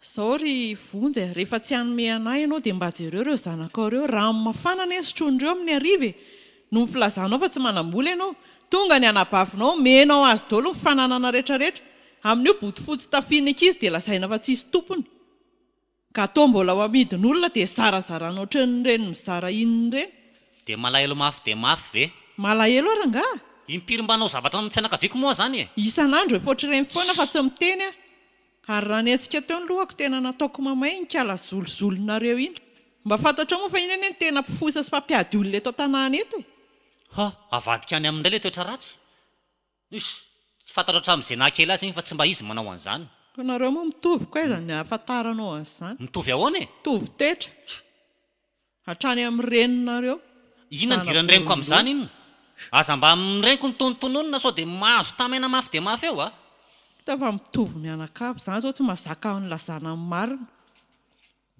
Zao ry vonjy rehefa tsy hanome anay ianao dia mba jereo zanakao reo rano mafana ny sotrondreo amin'ny ariva no filazanao fa tsy manam-bola ianao. Tonga ny anabavinao menao azy daholo ny fananana rehetrarehetra. Amin'io botifotsy tafiana izy dia lazaina fa tsisy tompony. Ka atao mbola ho amidin'olona dia zarazarana ohatran'ny reny mizara inony reny. Dia malahelo mafy dia mafy ve? Malahelo ary angaha. Impiry mbanao zavatra amin'ny fianakaviako moa zany e. Isan'andro efa ohatr'ireny foana fa tsy miteny Ary raha ny antsika teo ny lohako tena nataoko mamay nikala zolozolonareo iny. Mba fantatra moa fa iny ny tena mpifosa sy mpampiady olona eto an-tanàna eto e. Avadika any amin'ilay le toetra ratsy. Tsy fantatra hatramin'izay nahakely azy iny fa tsy mba izy manao an'izany. Ka nareo moa mitovy koa izany ahafantaranao an'izany. Mitovy ahoana e? Mitovy toetra. Hatrany amin'ny reninareo. Inona ny dirany reniko amin'izany inona? Aza mba amin'ny reniko ny tonontononina sao dia mahazo tamena mafy dia mafy eo Fa mitovy mianakavy zany zao tsy mazaka ny lazana amin'ny marina.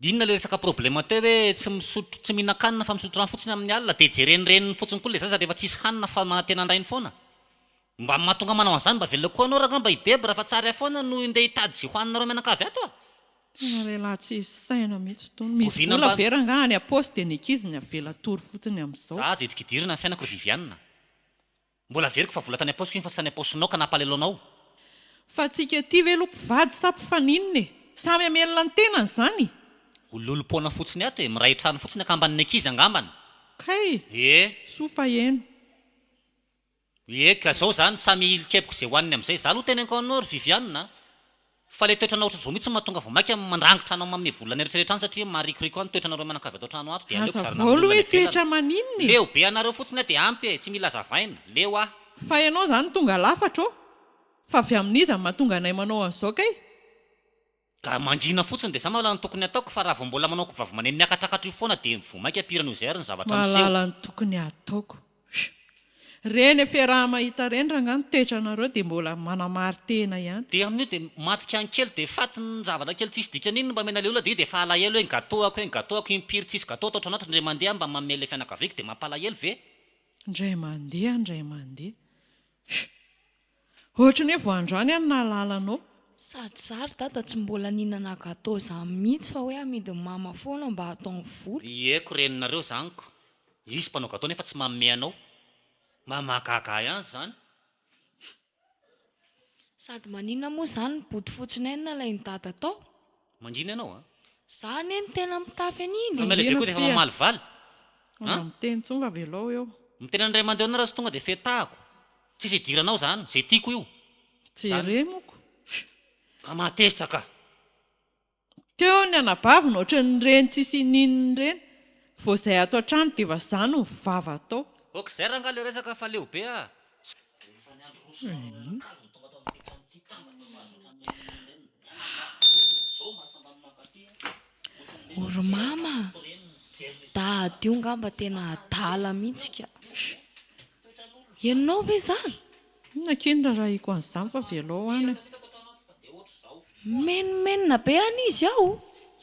Inona le resaka problema teo hoe tsy misotro tsy mihinan-kanina fa misotro rano fotsiny amin'ny alina dia jerenreniny fotsiny koa le zaza rehefa tsisy hanina fa manantena andrainy foana. Mba mahatonga manao an'izany mba velona koa anao raha mba hideby raha fa tsara foana no indeha hitady sy hoaninareo mianakavy ato Tena lehilahy tsy saina mihitsy tony. Misy vola vera angaha any aposty dia ny ankizy ny avela tory fotsiny amin'izao. Za zedikidirina ny fiainako ry Viviane. Mbola veriko fa vola tany aposiko iny fa tsy tany aposinao ka nampalelonao. Fa tsika ty ve lo mpivady sa mpifaninina e? Samy amelona ny tenany zany. Ololom-poana fotsiny ato e, miray trano fotsiny akamban'ny ankizy angambany. Kay. Sofa eno. Ka zao zany samy ilikepiko izay hoaniny amin'izay. Za aloha tenenko anao ry Viviane. Fa le toetrana ohatr'izao mihitsy mahatonga vao maika mandrangitra anao manome volana eritreretra any satria marikoriko any toetranareo mianakavy atao trano ato dia aleoko zarana olona hoe toetra maninona. Leo be anareo fotsiny dia ampy e, tsy mila zavaina. Leo Fa ianao zany tonga lafatra Fa avy amin'iza mahatonga anay manao an'izao kay? ka mangina fotsiny dia sa mahalala ny tokony ataoko fa raha vao mbola manao vavy maneny miakatrakatra io foana dia vomaika ampirana io izay ary ny zavatra miseho. Mahalala ny tokony ataoko. Reny efa raha mahita reny ranga ny toetranareo dia mbola manamary tena ihany. Dia amin'io dia matika ny kely dia fatiny ny zavatra kely tsisy dikany iny mba mena le olona dia efa alahelo hoe gâteau ako impiry tsisy gâteau atao tranaty indray mandeha mba mamela fianakaviako dia mampalahelo ve? Indray mandeha. Ohatrany hoe voandroany any nahalalanao. Sady zary dada tsy mbola ninana gâteau izany mihitsy fa hoe amidy mama foana mba ataony vola. Ieko reninareo zaniko. Isy mpanao gâteau nefa tsy manome anao. Mamakaka ihany zany. Sady manina moa izany ny body fotsiny any nalainy dada tao. Mangina ianao a? Za ne ny tena mitafy an'iny. Famela be koa dia efa mamalivaly. Miteny tsonga velao eo. Mitena indray mandeha na raha sy tonga dia fetahako. Tsisy idiranao zany, izay tiako io. Jere moko. Ka matezitra ka. Teo ny anabavina ohatry ny reny tsisy nininy reny. Vao izay ato an-trano dia efa izany ny vava atao. Okizay raha nga le resaka fa leo be a. Ory mama, dady io ngamba tena adala mihitsy ka. Ianao ve izany? Nakindra raha iko an'izany fa velao any. Menomenona be any izy aho.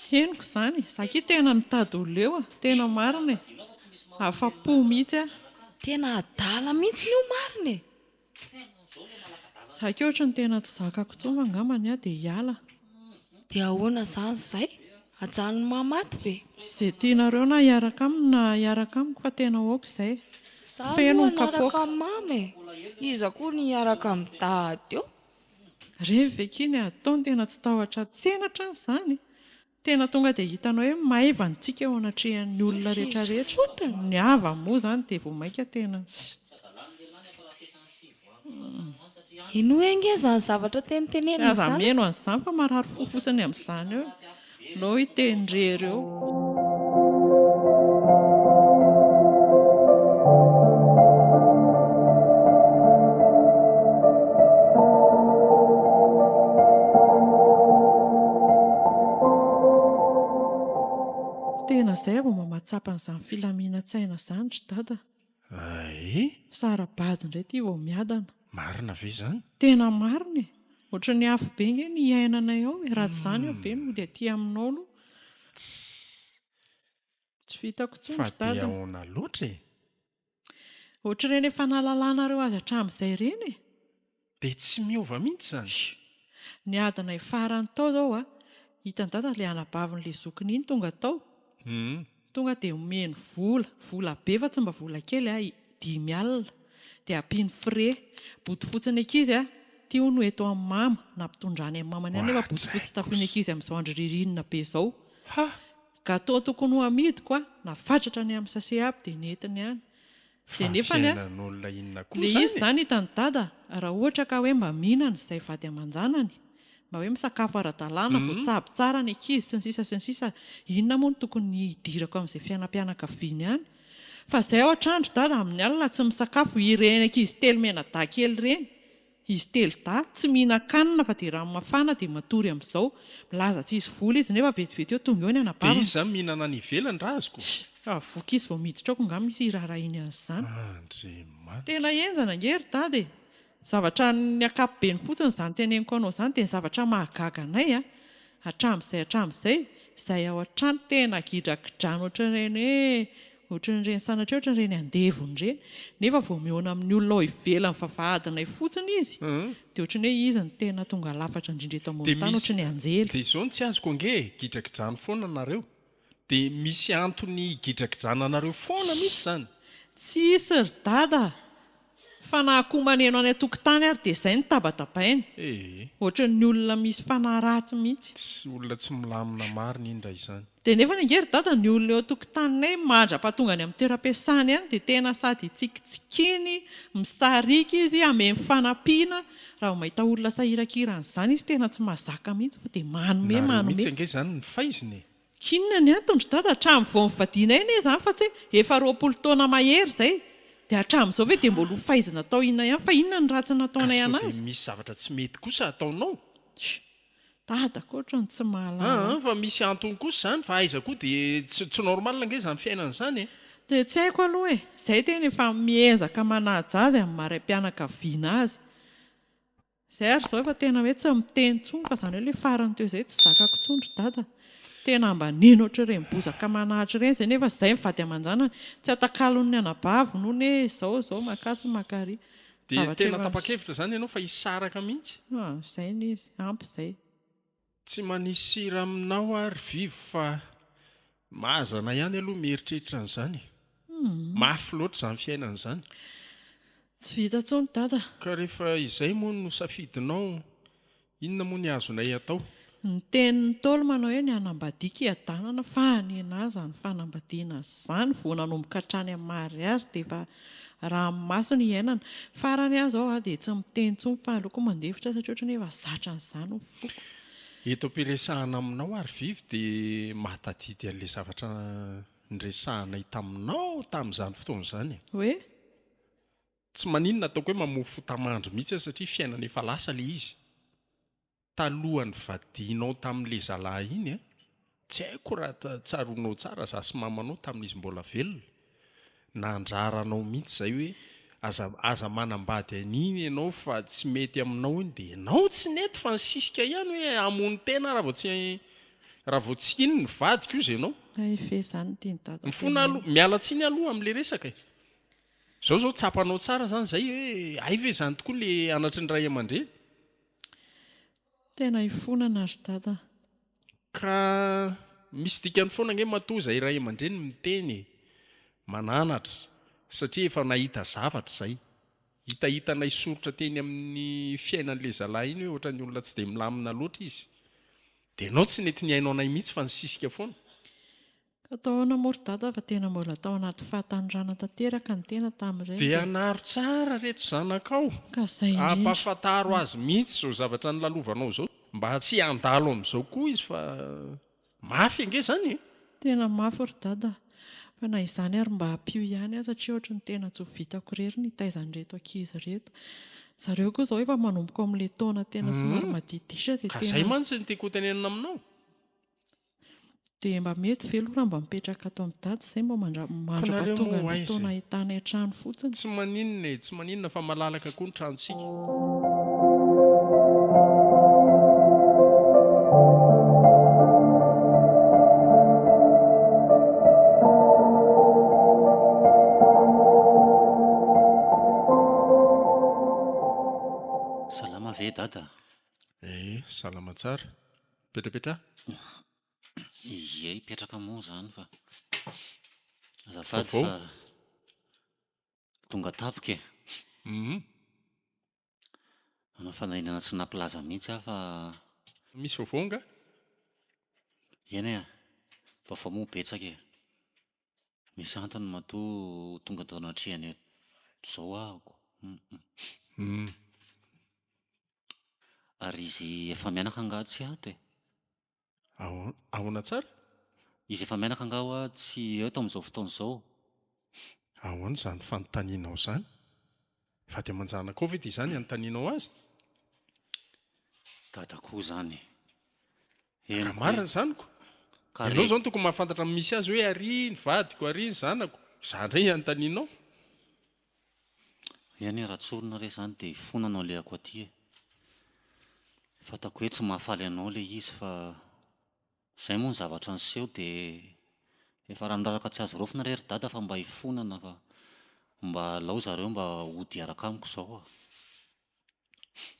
Henoko izany, zaki tena mitady oleo tena marina. Afa-po mihitsy a. Tena adala mihitsy io marina. Zaki ohatra ny tena tsy zakako tsoma angambany dia hiala. Dia ahoana izany izay? Ajanony mamaty be. Izay tianareo na hiaraka aminy na hiaraka amiko fa tena aoka izay. Za Feno moa ny naraka kapoaka. amin'ny mamy. Iza koa ny hiaraka amin'ny dady eo. Revy ekiny ataony tena tsy tahotra tsenatra n'izany. Tena tonga dia hitanao hoe maivana tsika eo anatrehan'ny olona rehetrarehetra. Fotony. Ny hava moa izany dia vao maika tena. Ino enge izany zavatra tenitenenina Aza izany? meno an'izany fa marary fo fotsiny amin'izany eo. No hitendrereo. Tena izay vao mamatsapa an'izany filaminan-tsaina izany ry dada. Sarabady indray ity vao miadana. Marina ve izany? Tena marina e. Ohatry ny afo be nge ny iainanay ao e. Raha tsy izany ao ve no dia aty aminao no. Tsy vitako Fa tsony ry dia dada. ahoana loatra e. Ohatry ireny efa nahalalanareo azy hatramin'izay ireny e. Dia tsy miova mihitsy izany. Ny adana farany tao zao a, hitany dada ilay anabavin'ilay zokiny iny tonga tao. Tonga dia omeny vola be fa tsy mba vola kely a, 5 alina. Dia ampiany frais. Body fotsiny ankizy a, tia hono eto amin'ny mama, nampitondrany amin'ny mamany any nefa body fotsy tafiany ankizy amin'izao andro ririnina be izao. Gâteau tokony ho amidiko a, nafatratra ny amin'ny sase aby dia nentiny any. Dia nefa ny a, Fiainan'olona inona koa ilay izy izany? izany hitany dada, raha ohatra ka hoe mba mihinana izay vady aman-janany, mba hoe misakafo ara-dalàna, voatsabo tsara ny ankizy sy ny sisa, inona moa no tokony hidirako amin'izay fiainam-pianakaviany any. Fa izay ao an-trandro dada amin'ny alina tsy misakafo ireny ankizy telo mena-dà kely ireny. Izy telo dà tsy mihinan-kanina fa dia rano mafana dia matory amin'izao. Milaza tsy hisy vola izy nefa vetivety eo tonga eo ny Dia anabavana. izy izany mihinana any ivelany razoko. Voky izy vao miditra ao nga misy raharainy an'izany. Andriamanitra. Tena enjana ngery dada e. Zavatra ny akapobe ny fotsiny izany teneniko anao izany dia ny zavatra mahagaga anay a. Hatramin'izay izay ao an-trano tena gidragidrano ohatran'ireny sanatra ohatran'ireny andevony ireny. Nefa vao mihaona amin'ny olona ao ivelany vavahadinay fotsiny izy. Dia ohatran'ny hoe izy ny tena tonga lafatra indrindra eto ambony tany ohatran'ny anjely. Dia izao no tsy azoko ange, gidragijano foana nareo. Dia misy antony gidragijana foana mihitsy izany. Tsy isy ry dada. Fa na akoho maneno any an-tokotany ary dia izay ny tabatabainy. Ohatran'ny olona misy fanahy ratsy mihitsy. Tsy olona tsy milamina marina indray izany. Dia nefa ny angery dada ny olona eo an-tokotaninay mandra-patongany amin'ny toeram-piasany any dia tena sady tsikitsikiny, misarika izy, ame mifanampiana. Raha mahita olona sahiran-kirana izany izy tena tsy mahazaka mihitsy fa dia manome. Mihitsy ange izany ny faiziny. Kinona ny antony dada hatramin'ny vao mivadiana iny izany fa tsy efa 20 taona mahery izay. Dia hatramin'izao ve dia mbola ho faizina tao inona ihany fa inona ny ratsy nataonay anazy? Dia misy zavatra tsy mety kosa ataonao? dada koatra ny tsy mahalala fa misy antony kosa zany fa aiza koa dia tsy normal ange zany fiainana zany e. dia tsy haiko aloha e, izay tena efa miezaka manaja azy amin'ny maram-pianakaviana azy. Izay ary izao efa tena hoe tsy miteny tsony fa izany hoe ilay farany teo izay tsy zakako tsondry dada. Tena mba nino ohatry ireny bozaka manahatra ireny izay nefa izay mivady aman-janany tsy atakalon'ny anabavy noho ny izao makatsy makary. Dia tena tapa-kevitra zany ianao fa hisaraka mihitsy. Izay ny izy, ampy izay. Tsy manisy sira aminao ary vivo fa mazana ihany aloha mieritreritra an'izany. Mafy loatra izany fiainana izany. Tsy vita tsony dada. Ka rehefa izay moa no safidinao, inona moa ny azonay atao? Ny tenin'ny Ntaolo manao hoe ny hanambadiaka hiadanana fa hanena azy ny fanambadiana izany vao nanomboka hatrany amin'ny mariazy dia efa ranomasina hiainana. Farany azy ao dia tsy miteny tsony fa aleoko mandefitra satria ohatran'ny efa zatra an'izany ny foko. Eto am-piresahana aminao ary vivo dia mahatadidy an'ilay zavatra niresahanay taminao tamin'izany fotoana izany. Hoe? Tsy maninona ataoko hoe mamofo tamandro mihitsy satria fiainana efa lasa ilay izy. Talohan'ny vadianao tamin'ilay zalahy iny tsy haiko raha tsaronao tsara zasy mamanao tamin'izy mbola velona. Nandraranao mihitsy izay hoe aza manambady an'iny ianao fa tsy mety aminao iny dia ianao tsy nety fa nisisika ihany hoe hamony tena raha vao tsy iny ny vadiko io izay ianao. Ve izany tiany dada. Mifona miala tsiny aloha amin'ilay resaka. Zao tsapanao tsara zany izay hoe ay ve izany tokoa ilay anatry ny ray aman-dreny. Tena hifonana azy dada. Ka misy dikany foana ange matoa izay ray aman-dreny miteny mananatra satria efa nahita zavatra izay. Hitahitanay soritra teny amin'ny fiainan'ilay zalahy iny hoe ohatran'ny olona tsy dia milamina loatra izy. Dia ianao tsy nety niainao anay mihitsy fa nisisika foana. Ataona mory dada fa tena mbola tao anaty fahatanjana tanteraka ny tena tamin'ireny. Dia anaro tsara reto zanakao. Ka izay indrindra. Ampafantaro azy mihitsy izao zavatra nilalovanao izao. Mba tsy handalo amin'izao koa izy fa mafy ange izany. Tena mafy ry dada. Fa na izany ary mba hampio ihany satria ohatran'ny tena tsy ho vitako irery ny taizan'ireto ankizy reto. Zareo koa izao efa manomboka amin'ilay taona tena somary madiditra dia ka izay mantsy ny tiako ho tenenina aminao. Dia mba mety ve aloha raha mba mipetraka ato amin'ny dady izay mba mandra-pahatonga ny fotoana ahitanay trano fotsiny. Tsy maninona fa malalaka koa ny tranontsika. Salama ve dada? Salama tsara. Petrapetra. Ie, hipetraka moa izany fa azafady fa tonga tapika e. Manao fandahinana tsy nampilaza mihitsy aho fa misy vaovao nga? eny e, vaovao moa betsaka e. Misy antony matoa tonga tao anatrehany izao ahako. Ary izy efa mianaka nga tsy ato e. Ahoana tsara? Izy efa mianaka nga ho tsy eo tamin'izao fotoana izao. Ahoana izany fanontanianao izany? Efa dia manjanaka ao ve dia izany anontanianao azy? Dadako izany. Ka marina izaniko. Ianao izao no tokony mahafantatra misy azy hoe ary ny vadiko, ary ny zanako. Izany indray anontanianao. Eny raha tsorina re izany dia fonanao lehako aty e. Fantako hoe tsy mahafaly anao ilay izy fa izay moa ny zavatra niseho dia efa raha niraraka tsy azo rofina rery dada fa mba hifonana fa mba alao zareo mba hody araka amiko izao.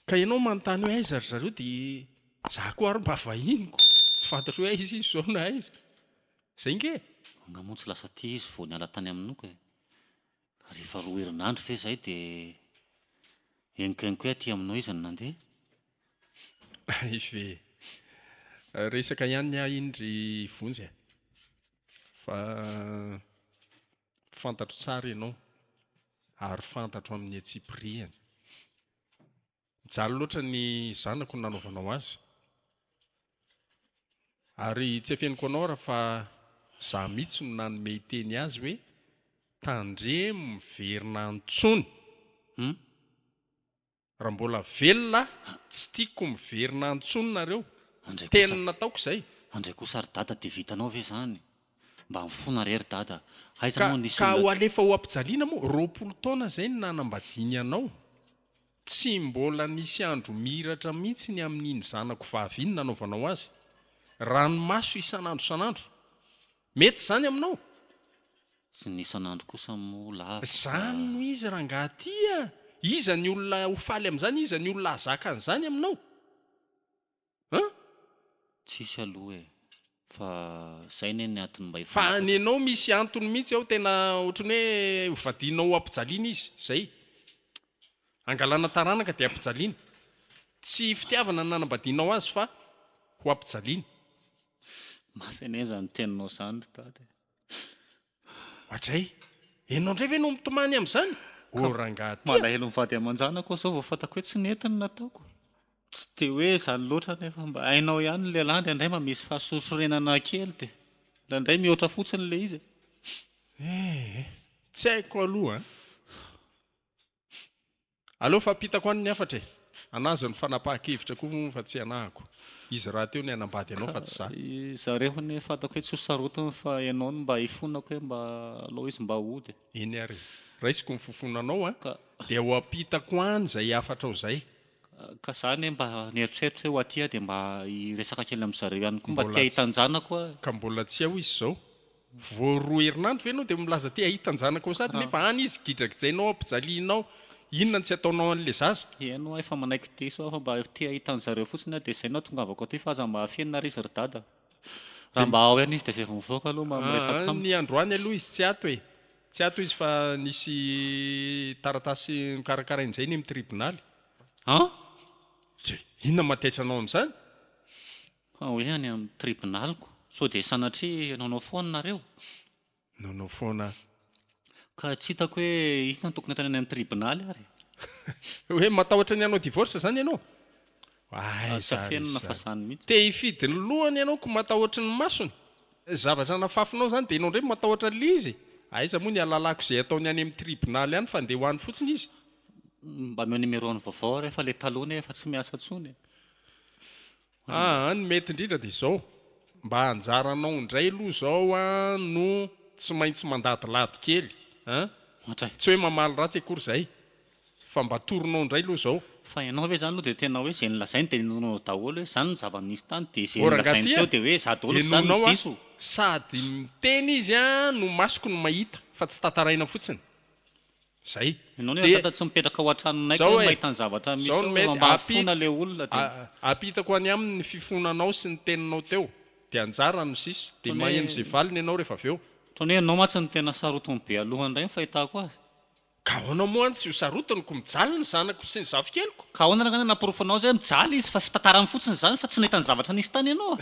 Ka ianao manontany hoe aiza ry zareo dia za koa ary mba vahiniko. Tsy fantatro hoe aiza izy izao na aiza. Izay nge? Anga moa tsy lasa tia izy vao niala tany aminoko e. Rehefa 2 herinandro ve izay dia henoko hoe aty aminao izy ny nandeha. Ive resaka ihany ny indry vonjy e. Fa fantatro tsara ianao ary fantatro amin'ny atsipiriany. Mijaly loatra ny zanako ny nanaovanao azy. Ary tsy afeniko anao raha fa za mihitsy no nanome teny azy hoe tandremo miverina antsony. Raha mbola velona tsy tiako miverina antsony nareo. tena nataoko izay andray kosa ry dada dia vitanao ve zany mba mifona rery dada aiza moa nisy ka ho olona alefa ho ampijaliana moa 20 taona izay ny nanambadiny anao tsy mbola nisy andro miratra mihitsy ny amin'iny zanako vaviny nanaovanao azy ranomaso isan'andro mety zany aminao tsy nisan'andro kosa moa lava zany no izy raha ngahatya iza ny olona ho faly amin'izany iza ny olona azaka an'izany aminao tsisy aloha e fa zay ne ny antony mba fa ny anao misy antony mihitsy ao tena ohatrany hoe hovadinao ampijaliana izy zay angalana taranaka dia ampijaliana tsy fitiavana ny nanambadinao azy fa ho ampijaliana mafeneza ny teninao zany dada hatray enao ndray ve no mitomany amin'izany rangaty malahelo mivady aman-janako zao vao fantako hoe tsy netiny nataoko tsy te hoe zany loatra nefa mba ainao ihany le landry andray mba misy fahasosorenana kely dia landray mihoatra fotsiny le izy tsy haiko aloha aleoa fampitako any ny afatra anazy ny fanapaha-kevitra koa fa tsy anahako izy raha teo ny anambady anao fa tsy za zareo ne fantako hoe tsy ho sarotiny fa ianao no mba hifonako hoe mba alao izy mba ody eny ary raisiko ny fofonanao dia ho ampitako any zay afatra ao zay ka zany mba nieritreritra hoe ho atia dia mba hiresaka kely amin'zareo ihany koa mba tia hitanjanako ka mbola tsy ao izy zao voaroa herinandro ve anao dia milaza tia hitanjanako ao sady nefa any izy gidrak'zaynao ampijalianao inona tsy ataonao an'le zaza ianao efa manaiky diso fa mba tia hitan'zareo fotsiny dia zay nao tonga avako aty fa aza mba afienina ry izy ry dada raha mba ao ihany izy dia zay vao mivoaka aloha mba miresaka ny androany aloha izy tsy ato izy fa nisy taratasy mikarakarain'izay ny amin'ny tribonaly inona matetra anao amin'izany hoe any amin'ny tribonaliko so dia sanatria nanao foana nareo nanao foana ka tsy hitako hoe inona tokony atany any amin'ny tribonaly ary hoe matahotra ny anao divorce zany ianao tsy afenina fa zany mihitsy te hifidy ny lohany ianao ko matahotra ny masony zavatra nafafinao zany dia ianao ndray matahotra le izy aiza moa ny alalako izay ataony any amin'ny tribonaly ihany fa ndeha ho any fotsiny izy mba meo numéro-ny vaovao rehefa le talony efa tsy miasa tsony ny mety indrindra dia izao mba anjaranao indray aloha zao no tsy maintsy mandadilady kely tsy hoe mamaly ratsy akory zay fa mba toronao indray aloha zao fa ianao ve zany aloha dia tena hoe zay nylazainy dia nenonao daholo hoe zany ny zava-nisy tany dia zay nylazainy teo dia hoe za daholo zany ny diso sady miteny izy no masoko no mahita fa tsy tataraina fotsiny zay ianao ne tata tsy mipetraka ao an-tranonay ka mahita ny zavatra misy mba afona le olona dia apitako any amin'ny fifonanao sy ny teninao teo dia anjara no sisy dia maheno zay valiny ianao rehefa avy eo ohatrany hoe ianao matsy ny tena sarotiny be aloha indray ny fahitako azy ka ahoana moa tsy ho sarotiny ko mijaly ny zanako sy ny zavikeliko ka ahoana rangana namporofanao zay mijaly izy fa fitantarany fotsiny zany fa tsy nahita ny zavatra nisy tany ianao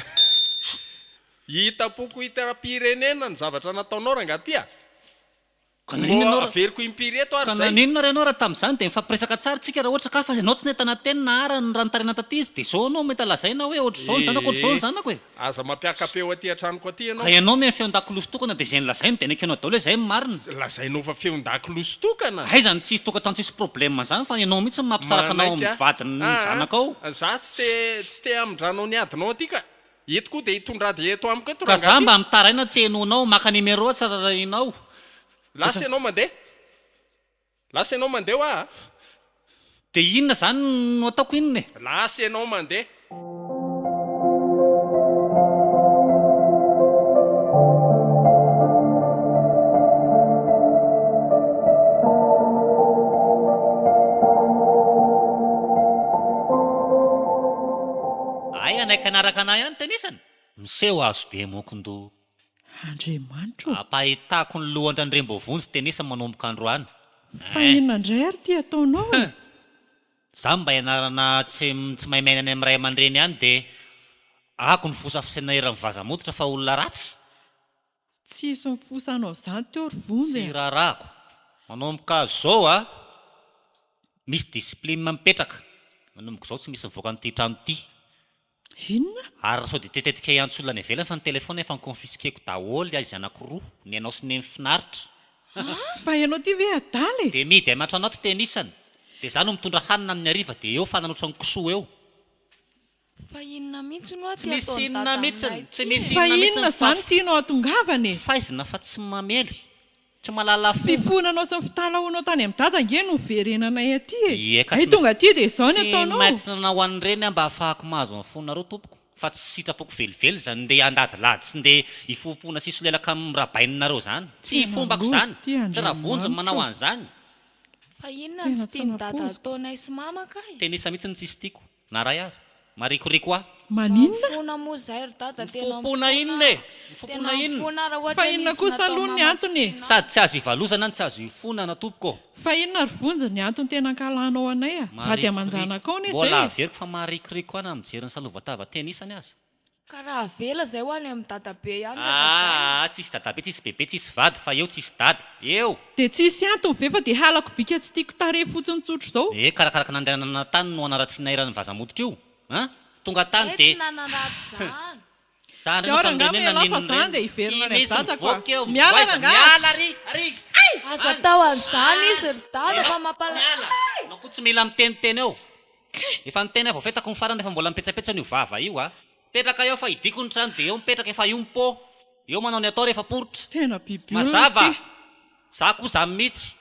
hitapoko hitaram-pirenena ny zavatra nataonao rangatya averiko impireto ary zay naninona ry anao raha tamin'izany dia mifampiresaka tsara tsika raha ohatra ka fa ianao tsy nentana teny na ara ny ranotarena taty izy dia zao anao mety alazaina hoe ohatr'izao ny zanako ohatr'izao ny zanako e aza mampiakapeo aty an-tranoko aty ianao ka ianao me feon-dakiloso tokana dia zay nylazainy dia nekenao daholo hoe zay marina lazainao fa feon-dakiloso tokana aizany tsisy tokantrano tsisy problema zany fa ianao mihitsy mampisaraka anao amin'ny vadiny ny zanako ao za tsy te amindranao ny adinao aty ka eto koa dia hitondrady eto amiko eto ka za mba mitaraina tsy henonao maka numéro tsararainao lasa ianao mandeha lasa ianao mandeha hoa dia inona zany no ataoko inona e lasa ianao mandeha ay anaiky anaraka anay ihany tenisany miseho azo be mokondo andriamanitro ampahitako ny lohan-drandrem-bovonjy tenisa manomboka androany fa inona indray ary ty ataonao za mba ianarana tsy maimainany amin'ny ray aman-dreny ihany dia ako ny fosafosena eran'ny vazamototra fa olona ratsy tsisy mifosanao zany teo ry vonjy tsy raharahako manomboka azy zao misy discipline mipetraka manomboka zao tsy misy mivoaka n'ity trano ity inona ary sao dia tetetika iantsolona ny ivelany fa ny telefona efa nykonfiskeko daholo azy anankiroa ny anao sy ny mifinaritra fa ianao ty ve adaly e dia midy amatra anao ty tenisany dia za no mitondra hanina amin'ny ariva dia eo fananotra ny kisoa eo fa inona mihitsy no tsy misy inona mihitsiny tsy misy fa inona inona mihitsiny zany tianao atongavany faizina fa tsy mamely tsy malala fo fifonanao sy ny fitalaonao tany amin'ny dada nge no verenanay aty Ie, ka ay tsy tonga aty dia izao ny tsy ataonao maintsy ho an'ireny mba ahafahako mahazo amin'ny fonareo tompoko fa tsy sitrapoko velively zany ndeha andadilady sy ndeha ifompoana siso lelaka amin'ny rabaininareo zany tsy Tena fombako lozy zany ty, tsy raha vonjy Andriamanitra. manao an'izany fa inona Tena tsy tsy tiany dada napoziko. ataonay sy mama kay tenisa mihitsy ny tsisy tiako na ray ary marikoriko aho maninona fona moa zay ry dada tena mifompoana inona e mifompoana inona mifona raha ohatra Fa inona nisy kosa natao aloha ny mama antony? tsy tiana. sady tsy azo ivalozana ny tsy azo ifonana tompoko fa inona ry vonjy ny antony tena ankalanao anay a vady amanjanaka ao ne mbola zay averiko fa marikoriko ana amin'ny jery ny salovatava tenisany azy ka raha vela zay ho any amin'ny dada be ihany rehefa zay. tsisy dadabe tsisy bebe tsisy vady fa eo tsisy dada eo dia tsisy antony ve fa dia halako bika tsy tiako tare fotsiny tsotro izao karakaraka nandehanana tany no anaratsy nairan'ny vazamoditra io a tonga tany Zay de tsy nanaratsy zany zany Sy ora angamba ialahy fa zany dia hiverina ny dada koa. Miala rangazy. aza tao an'izany izy ry dada fa mampalala nako tsy mila miteniteny eo efa niteny avao fetako ny farany efa mbola mipetsapetsany io vava io a petraka eo fa idiko ny trano de eo mipetraka efa io mipô eo manao ny atao rehefa poritra tena biby mazava za koa za mihitsy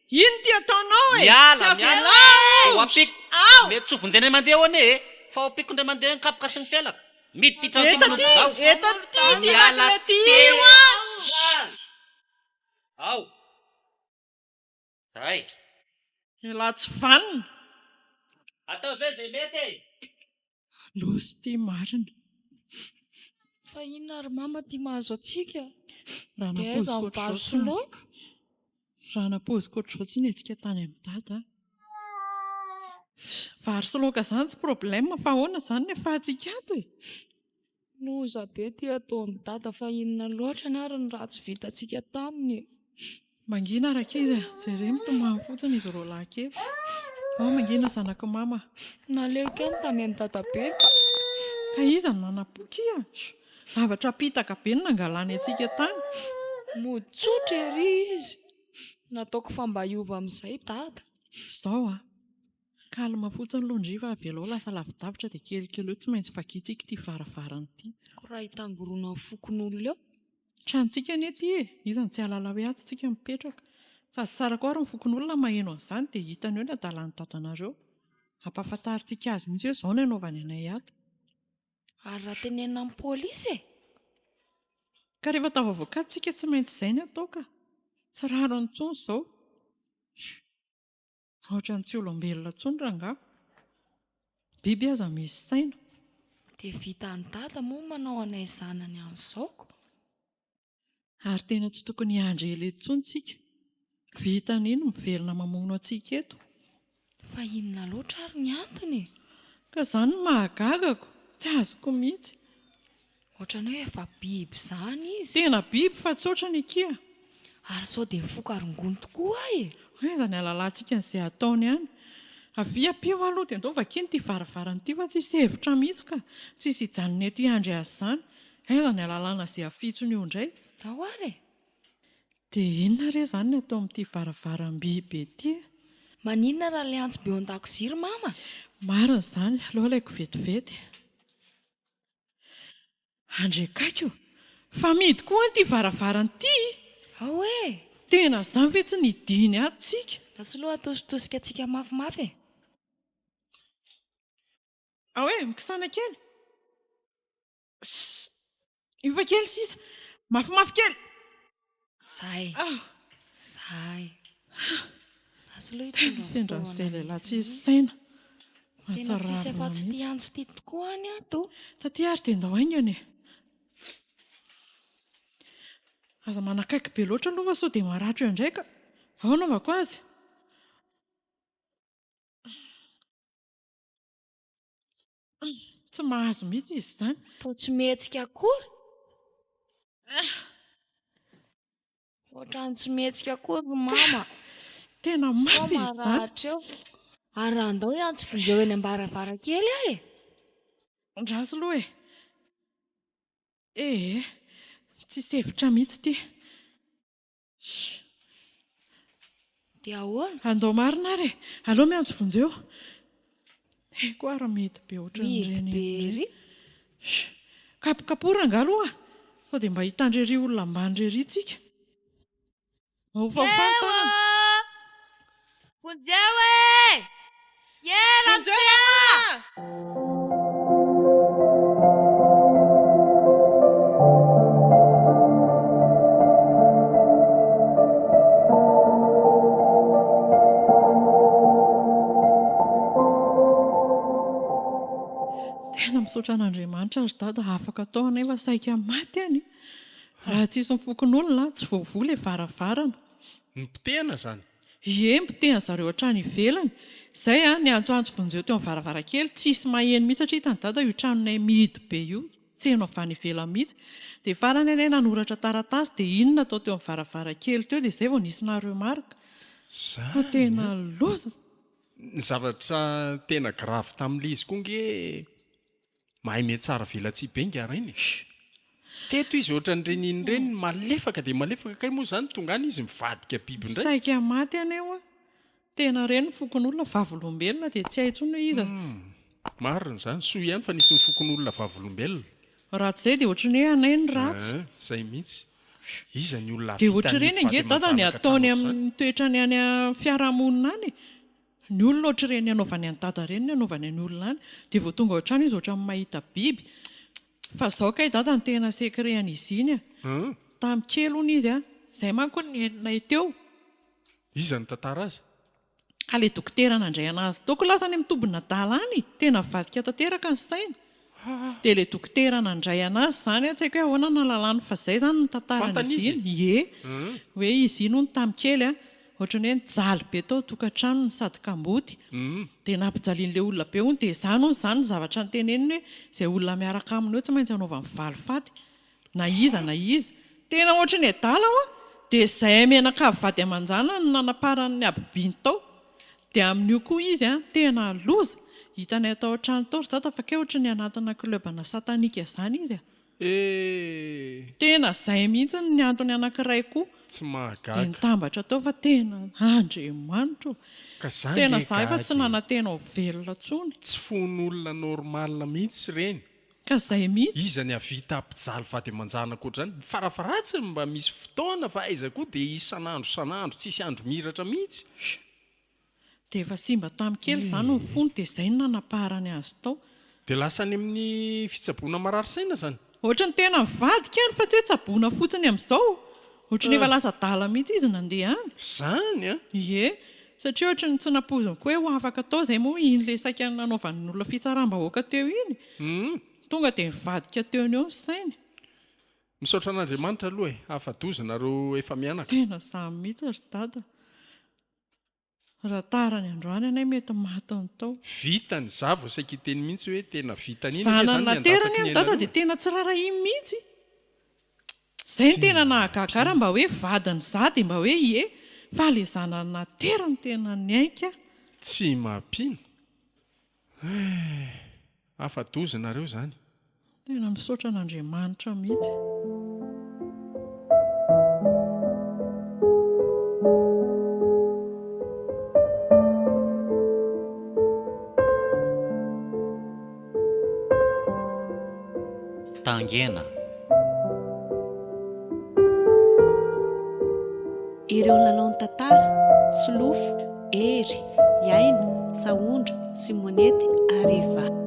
ino ty ataonao e miala Tsy miala avelao. o apiko Ao. mety tsy vonjeny mandeha ho ane fa apiko ndray mandeha ny kapoka sy ny fialaka midy ty trano Eta ty ty lakile ty io ao zay la tsy vanina atao ve zay mety losy ty marina fa inona ry mama ty mahazo atsika raha de aiza napoziko mibaro ohatr'izao sy loka raha napoziko ohatr'izao tsy netsika tany amin'ny dada vary sy loka zany tsy problème fa ahoana zany ny afahantsika ato e noza be ty ataony dada fa inona loatra ny ary ny raha tsy vitantsika taminy mangina raka izy jere mitomany fotsiny izy ro lahy kely ao mangina zanaka mama naleko any tany any dada be ka iza ny nanapoky ia zavatra pitaka be ny nangalany atsika tany motsotra ery izy nataoko fa mba hiova amin'izay dada izao a kalma fotsiny londriva avelao lasa lavidavitra dia kelikely eo tsy maintsy vakitsika ty varavarany ity ko raha hitangorona ny fokon'olona eo tranontsika ny ety e izany tsy alala hoe ato tsika mipetraka sady tsara koa ary ny fokon'olona maheno an'izany dia hitany eo ny adalan'ny dadanareo ampahafantaritsika azy mihitsy hoe izao ny anaovany anay ato ary raha tenenina amin'ny pôlisy e ka rehefa tavavoakatsika tsy maintsy izay ny atao ka tsy raro antsony izao ohatra ny tsy olombelona ntsony ranga biby aza misy saina dia vita ny dada moa manao anay zanany an'izaoko ary tena tsy tokony hiandrela etsony tsika vitan'iny miverina mamono atsika eto fa inona loatra ary ny antony ka izany no mahagagako tsy azoko mihitsy ohatrany hoe efa biby izany izy tena biby fa tsotra ny akia ary sao dia mifokarongony tokoa e aiza ny alalantsika n'izay ataony ihany avy ampio aloha dia andao vakiny ty varavarany ity fa tsisy hevitra mihitsy ka tsisy hijanony ety andry azy izany aiza ny alalana izay afitsony io indray ao ary e dia inona re izany ny atao amin'ity varavaram-biby ety maninona raha le antsy be ao an-dakozia ry mama marina izany aloha ilaiko vetivety andrekako fa midy koa nyity varavarany ity ao e tena izany ve tsy nidiny atsika lasa loha atositosika atsika mafimafy e ao e mikisana kely iva kely sisa mafimafy kely zay Ah. zay lasa loha hitondra sendran'izay lehilahy tsy hisy saina tena tsisy efa Mahatsararina tsy mihitsy. ty antsy ty tokoa any ato Taty ary dia ndao aingany e aza manakaiky be loatra aloha fa sao dia maratra eo indraika ao anaovako azy tsy mahazo mihitsy izy izany to tsy mihetsika akory ohatrany tsy mihetsika akory mama tena sao mafy izy izany maratra eo ary raha andao antsy vonjeo eny ambaravarakely ahy e ndrasy aloha tsisy hevitra mihitsy ty dia ahoana andao marina ary aleo miantso vonjeo koa raha mety be mety be ohatran'ireny ry kapokapora angaloha sao dia mba hitandrery olona ambandrery tsika fafantana Vonjeo e! tena misaotra an'Andriamanitra ry dada afaka atao anefa saika maty any raha tsisy mifokon'olona tsy voavoa ilay varavarana ny mpitehana zany mpitehana zareo hatrany ivelany izay ny antsoantso vonjeo teo amin'ny varavarankely tsisy maheno mihitsy satria hitany dada io tranonay mihidy be io tsy haino avy any ivelany mihitsy dia farany anay nanoratra taratasy dia inona atao teo amin'ny varavarankely teo dia izay vao nisy nareo marika fa tena loza ny zavatra tena gravy tamin'ilay izy koa nge mahay mety tsara velatsy be ngarainy teto izy ohatran'ireny ireny malefaka dia malefaka kay moa izany tonga any izy mivadika biby indray saika maty aneo tena reny ny fokon'olona vavolombelona dia tsy haintsony hoe iza marina izany soa ihany fa nisy mifokon'olona vavolombelona raha tsy izay dia ohatran'ny hoe anay ny ratsy izay mihitsy iza ny olona dia ohatr'ireny ange dada ny ataony amin'ny toetrany any fiarahamonina any ny olona ohatr'ireny anaovany any dada ireny ny anaovany any olona any dia vao tonga ohatrany izy ohatran'ny mahita biby fa izao kay dada ny tena sekrehan' izy iny tamin'ny kely hono izy izay manko ny enonay teo iza ny tantara azy ilay dokotera nandray anazy toko lasa any amin'ny tombona dalany tena vadika tanteraka ny saina dia ilay dokotera nandray anazy izany tsy haiko hoe ahoana na lalàny fa izay izany ny tantaran'izy iny hoe izy iny hono tamin'ny kely ohatrany hoe nijaly be tao tokantrano ny sady kamboty dia nampijalian'ilay olona be hono dia izany hono izany ny zavatra ny teneniny hoe izay olona miaraka aminy hoe tsy maintsy anaovany valifaty na iza tena ohatrany adala dia izay menakavy vady aman-jana no nanaparan'ny abibiny tao dia amin'io koa izy tena loza hitanay atao an-trano tao ry dada fa ke ohatrany anatina klebana satanika izany izy tena izay mihitsy ny antony anankiray koa tsy mahagaga dia nitambatra tao fa tena Andriamanitra tena zaho efa tsy nanantena ho velona tsony tsy fon'olona normalina mihitsy ireny ka izay mihitsy iza ny avita mpijaly vady aman-jana koatr'izany farafaratsiny mba misy fotoana fa aiza koa dia isan'andro tsisy andro miratra mihitsy dia efa simba tamin'ny kely izany ny fony dia izay no nanaparany azy tao dia lasa any amin'ny fitsaboana marary saina izany ohatrany tena mivadika any fa tsy hoe tsaboana fotsiny amin'izao ohatrany efa lasa dala mihitsy izy nandeha any izany satria ohatrany tsy napoziny koa hoe ho afaka atao izay moa iny le saika nanaovan'ny olona fitsaram-bahoaka teo iny tonga dia mivadika teo ny eo ny sainy misaotra an'Andriamanitra aloha afadozanareo efa mianaka tena samy mihitsy ry dada raha tarany androany anay mety matiny tao vitany zavo saika iteny mihitsy hoe tena vitany zanany naterany any dada dia tena tsy rara iny mihitsy izay ny tena nahagagara mba hoe vadiny zady mba hoe fa le zanany naterany tena ny aika tsy mampino afadozanareo izany tena misaotra an'Andriamanitra mihitsy tangena ireo lalao ny tantara solofo ery iaina saondra simonety ariva